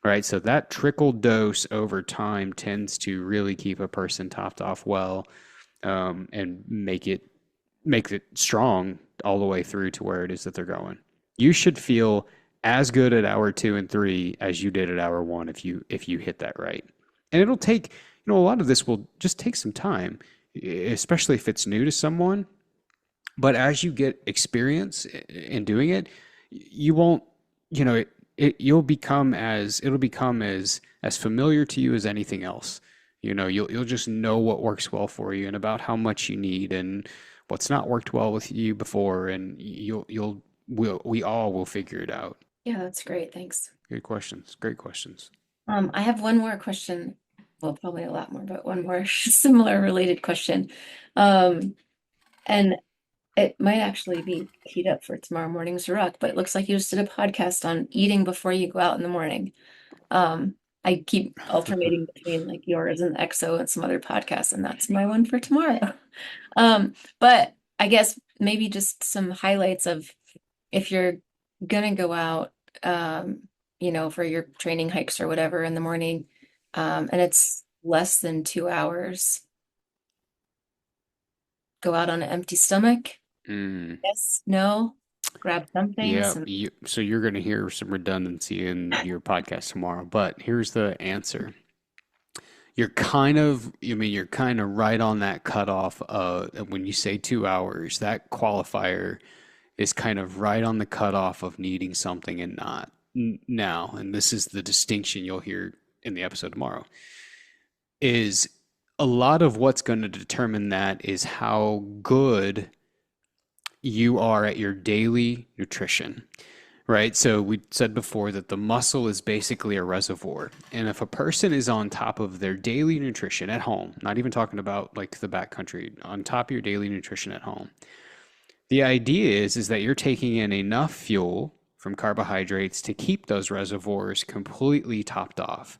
Right, so that trickle dose over time tends to really keep a person topped off well, and make it strong all the way through to where it is that they're going. You should feel as good at hour 2 and 3 as you did at hour 1 if you hit that right. And it'll take, a lot of this will just take some time, especially if it's new to someone. But as you get experience in doing it, you won't, it'll become as familiar to you as anything else. You'll just know what works well for you and about how much you need and what's not worked well with you before, and we all will figure it out. Yeah, that's great. Thanks. Good questions. Great questions. I have one more question. Well, probably a lot more, but one more similar related question. And it might actually be teed up for tomorrow morning's ruck, but it looks like you just did a podcast on eating before you go out in the morning. I keep alternating between like yours and EXO and some other podcasts, and that's my one for tomorrow. But I guess maybe just some highlights of if you're gonna go out, for your training hikes or whatever in the morning, and it's less than 2 hours, go out on an empty stomach. Yes, no, grab something. Yeah, so you're going to hear some redundancy in your podcast tomorrow, but here's the answer. You're kind of right on that cutoff when you say 2 hours, that qualifier is kind of right on the cutoff of needing something and not now. And this is the distinction you'll hear in the episode tomorrow, is a lot of what's going to determine that is how good you are at your daily nutrition, right? So we said before that the muscle is basically a reservoir. And if a person is on top of their daily nutrition at home, not even talking about like the backcountry, on top of your daily nutrition at home, the idea is that you're taking in enough fuel from carbohydrates to keep those reservoirs completely topped off.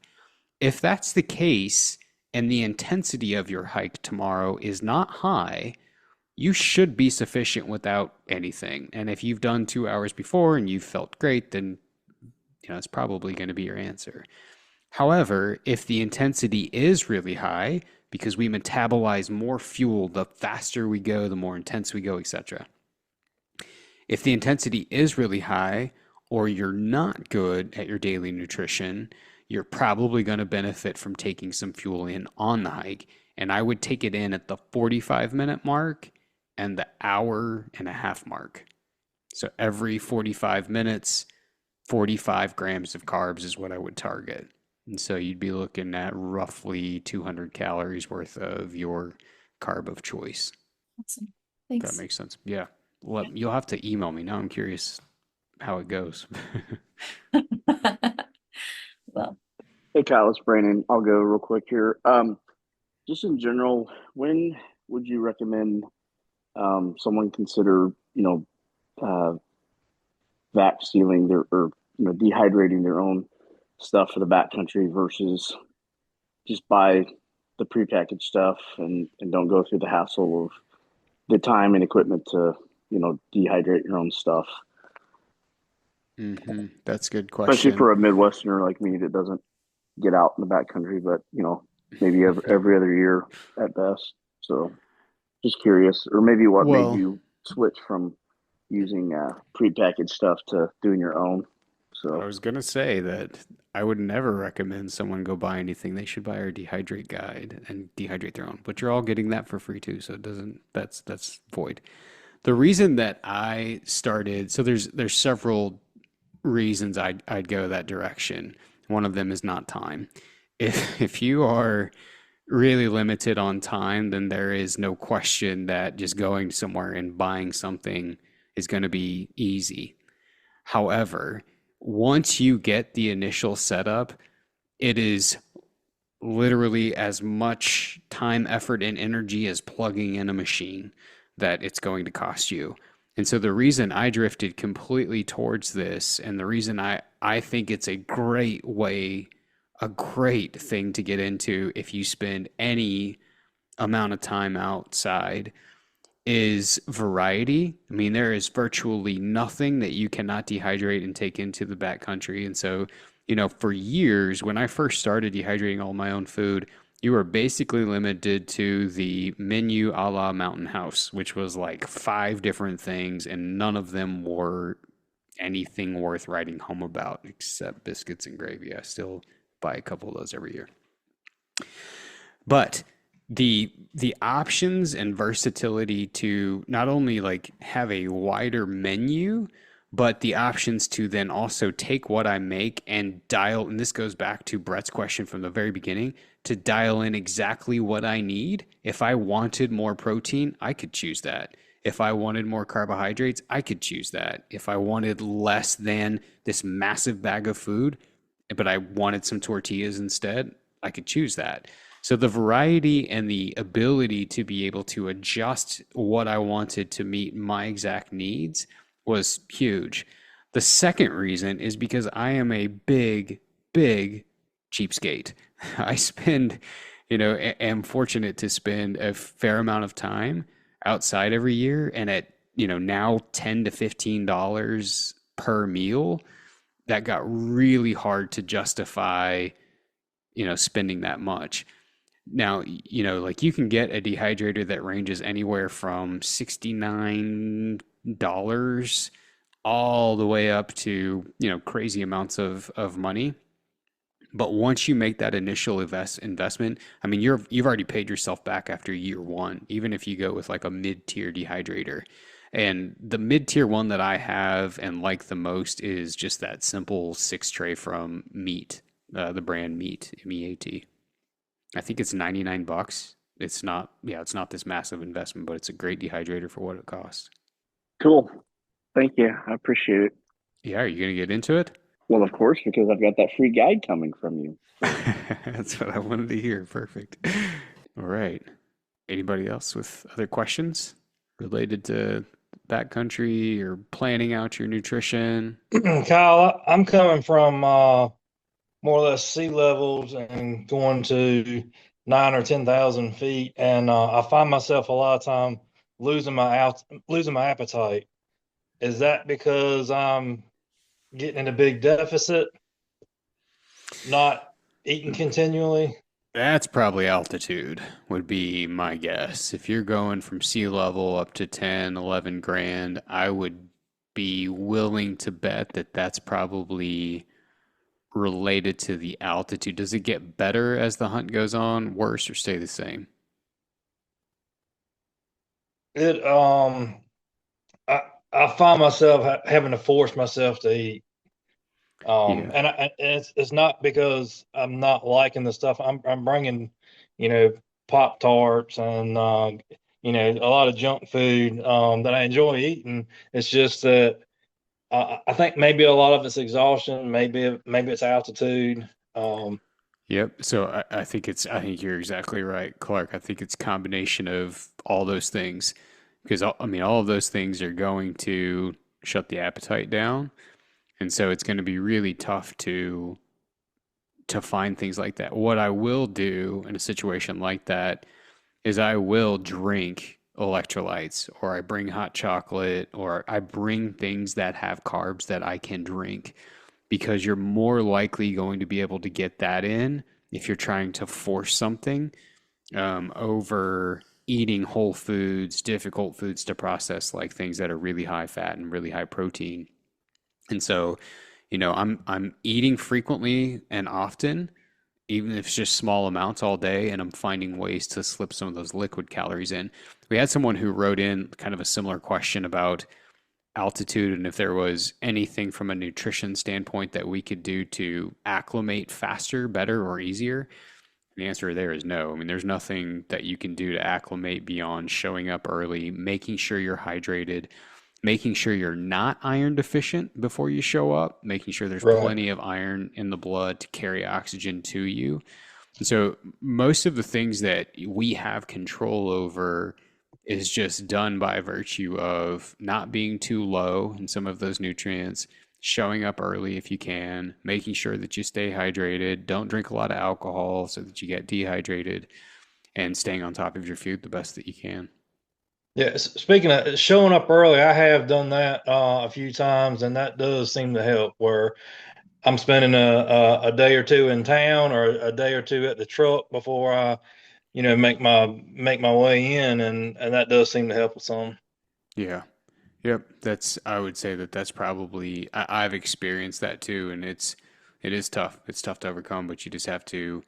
If that's the case and the intensity of your hike tomorrow is not high, you should be sufficient without anything. And if you've done 2 hours before and you've felt great, then it's probably going to be your answer. However, if the intensity is really high, because we metabolize more fuel the faster we go, the more intense we go, etc. If the intensity is really high, or you're not good at your daily nutrition, you're probably going to benefit from taking some fuel in on the hike. And I would take it in at the 45-minute mark and the hour-and-a-half mark. So every 45 minutes, 45 grams of carbs is what I would target. And so you'd be looking at roughly 200 calories worth of your carb of choice. Awesome. Thanks. That makes sense. Yeah. Well, you'll have to email me. Now I'm curious how it goes. Well, Hey Kyle, it's Brandon. I'll go real quick here. Just in general, when would you recommend someone consider, vac sealing or dehydrating their own stuff for the backcountry versus just buy the prepackaged stuff and don't go through the hassle of the time and equipment to, dehydrate your own stuff. That's a good question. Especially for a Midwesterner like me that doesn't get out in the backcountry, but maybe every other year at best. So just curious, or maybe what made you switch from using prepackaged stuff to doing your own. So I was gonna say that I would never recommend someone go buy anything. They should buy our dehydrate guide and dehydrate their own. But you're all getting that for free too, so it doesn't. That's void. The reason that I started, so there's several reasons I'd go that direction. One of them is not time. If you are really limited on time, then there is no question that just going somewhere and buying something is going to be easy. However, once you get the initial setup, it is literally as much time, effort, and energy as plugging in a machine that it's going to cost you. And so the reason I drifted completely towards this, and the reason I think it's a great way, a great thing to get into if you spend any amount of time outside, is variety. I mean, there is virtually nothing that you cannot dehydrate and take into the backcountry. And so, for years, when I first started dehydrating all my own food, you were basically limited to the menu a la Mountain House, which was like 5 different things, and none of them were anything worth writing home about except biscuits and gravy. I still buy a couple of those every year. But the options and versatility to not only like have a wider menu, but the options to then also take what I make and dial, and this goes back to Brett's question from the very beginning, to dial in exactly what I need. If I wanted more protein, I could choose that. If I wanted more carbohydrates, I could choose that. If I wanted less than this massive bag of food, but I wanted some tortillas instead, I could choose that. So the variety and the ability to be able to adjust what I wanted to meet my exact needs was huge. The second reason is because I am a big, big cheapskate. I spend, am fortunate to spend a fair amount of time outside every year, and at, now $10 to $15 per meal, that got really hard to justify, spending that much. Now, like you can get a dehydrator that ranges anywhere from $69 all the way up to, crazy amounts of money. But once you make that initial investment, I mean, you've already paid yourself back after year one, even if you go with like a mid-tier dehydrator. And the mid-tier one that I have and like the most is just that simple 6 tray from Meat, the brand Meat, MEAT. I think it's $99. It's not this massive investment, but it's a great dehydrator for what it costs. Cool. Thank you. I appreciate it. Yeah, are you going to get into it? Well, of course, because I've got that free guide coming from you. That's what I wanted to hear. Perfect. All right. Anybody else with other questions related to backcountry or planning out your nutrition? Kyle, I'm coming from more or less sea levels and going to 9 or 10,000 feet, and I find myself a lot of time losing my appetite. Is that because I'm getting in a big deficit, not eating continually? That's probably altitude, would be my guess. If you're going from sea level up to 10, 11 grand, I would be willing to bet that that's probably related to the altitude. Does it get better as the hunt goes on, worse, or stay the same? It I find myself having to force myself to eat. Yeah. And it's not because I'm not liking the stuff. I'm bringing, you know, Pop Tarts and a lot of junk food that I enjoy eating. It's just that I think maybe a lot of it's exhaustion. Maybe it's altitude. Yep. So I think I think you're exactly right, Clark. I think it's a combination of all those things because I mean, all of those things are going to shut the appetite down. And so it's going to be really tough to find things like that. What I will do in a situation like that is I will drink electrolytes or I bring hot chocolate or I bring things that have carbs that I can drink because you're more likely going to be able to get that in if you're trying to force something over eating whole foods, difficult foods to process, like things that are really high fat and really high protein. And so, I'm eating frequently and often, even if it's just small amounts all day, and I'm finding ways to slip some of those liquid calories in. We had someone who wrote in kind of a similar question about altitude and if there was anything from a nutrition standpoint that we could do to acclimate faster, better, or easier. The answer there is no. I mean, there's nothing that you can do to acclimate beyond showing up early, making sure you're hydrated, making sure you're not iron deficient before you show up, making sure there's Right. plenty of iron in the blood to carry oxygen to you. And so most of the things that we have control over is just done by virtue of not being too low in some of those nutrients, showing up early if you can, making sure that you stay hydrated, don't drink a lot of alcohol so that you get dehydrated, and staying on top of your food the best that you can. Yeah, speaking of showing up early, I have done that a few times, and that does seem to help. Where I'm spending a day or two in town, or a day or two at the truck before I, make my way in, and that does seem to help with some. Yeah. Yep. I would say that that's probably, I've experienced that too. And it is tough. It's tough to overcome, but you just have to,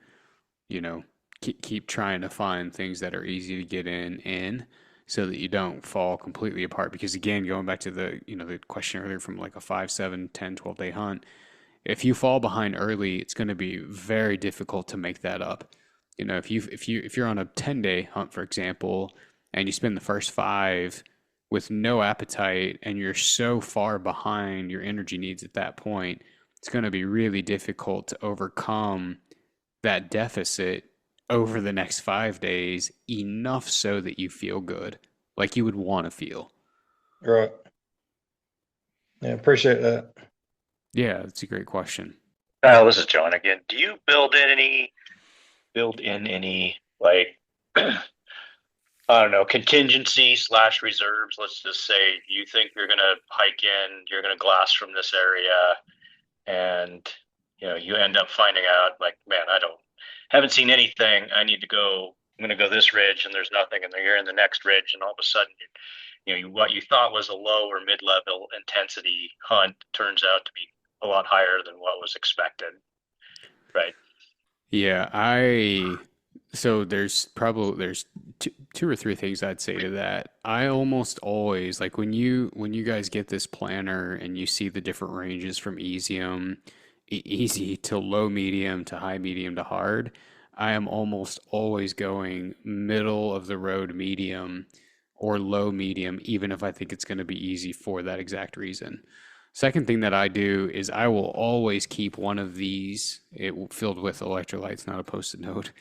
you know, keep trying to find things that are easy to get in so that you don't fall completely apart. Because again, going back to the question earlier from like a 5, 7, 10, 12-day hunt, if you fall behind early, it's going to be very difficult to make that up. If you're on a 10-day hunt, for example, and you spend the first 5 with no appetite and you're so far behind your energy needs at that point, it's going to be really difficult to overcome that deficit over the next 5 days enough so that you feel good, like you would want to feel. Right. Yeah, appreciate that. Yeah, that's a great question. Kyle, this is John again. Do you build in any like I don't know, contingency / reserves? Let's just say you think you're gonna hike in, you're gonna glass from this area, and you end up finding out like, man, haven't seen anything. I need to go. I'm gonna go this ridge, and there's nothing, and then you're in the next ridge, and all of a sudden, what you thought was a low or mid-level intensity hunt turns out to be a lot higher than what was expected, right? Yeah, so there's two or three things I'd say to that. I almost always like when you guys get this planner and you see the different ranges from easy to low medium to high medium to hard. I am almost always going middle of the road medium or low medium, even if I think it's going to be easy for that exact reason. Second thing that I do is I will always keep one of these filled with electrolytes, not a post-it note.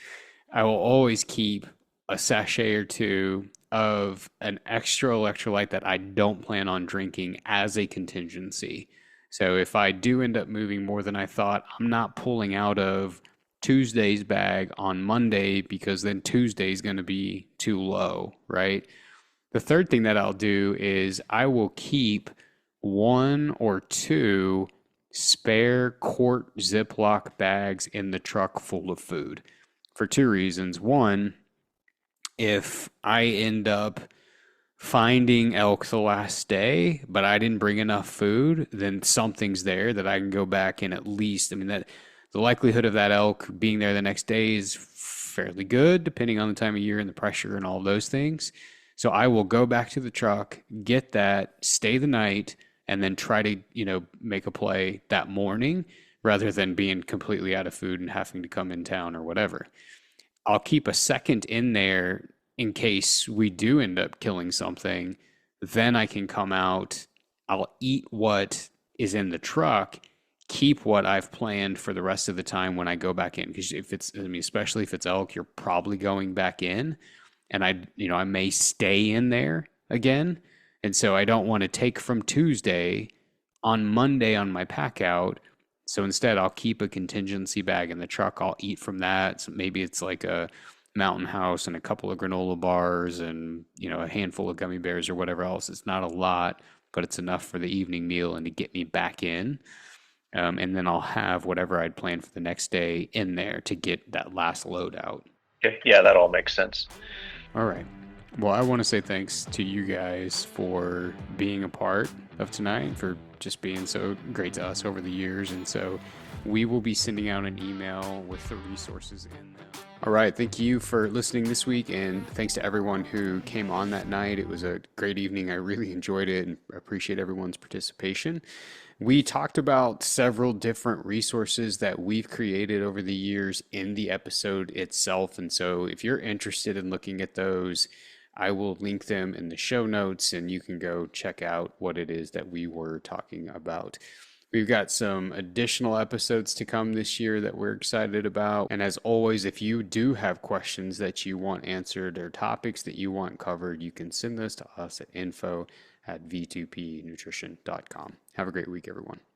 I will always keep a sachet or two of an extra electrolyte that I don't plan on drinking as a contingency. So if I do end up moving more than I thought, I'm not pulling out of Tuesday's bag on Monday because then Tuesday's going to be too low, right? The third thing that I'll do is I will keep 1 or 2 spare quart Ziploc bags in the truck full of food for 2 reasons. One, if I end up finding elk the last day, but I didn't bring enough food, then something's there that I can go back and at least, I mean, that the likelihood of that elk being there the next day is fairly good, depending on the time of year and the pressure and all of those things. So I will go back to the truck, get that, stay the night, and then try to, make a play that morning rather than being completely out of food and having to come in town or whatever. I'll keep a second in there in case we do end up killing something. Then I can come out, I'll eat what is in the truck, keep what I've planned for the rest of the time when I go back in. Because especially if it's elk, you're probably going back in. And I may stay in there again. And so I don't want to take from Tuesday on Monday on my pack out. So instead, I'll keep a contingency bag in the truck. I'll eat from that. So maybe it's like a Mountain House and a couple of granola bars and, a handful of gummy bears or whatever else. It's not a lot, but it's enough for the evening meal and to get me back in. And then I'll have whatever I'd planned for the next day in there to get that last load out. Yeah, that all makes sense. All right. Well, I want to say thanks to you guys for being a part of tonight, for just being so great to us over the years. And so we will be sending out an email with the resources in them. All right. Thank you for listening this week, and thanks to everyone who came on that night. It was a great evening. I really enjoyed it and appreciate everyone's participation. We talked about several different resources that we've created over the years in the episode itself. And so if you're interested in looking at those, I will link them in the show notes and you can go check out what it is that we were talking about. We've got some additional episodes to come this year that we're excited about. And as always, if you do have questions that you want answered or topics that you want covered, you can send those to us at info@v2pnutrition.com. Have a great week, everyone.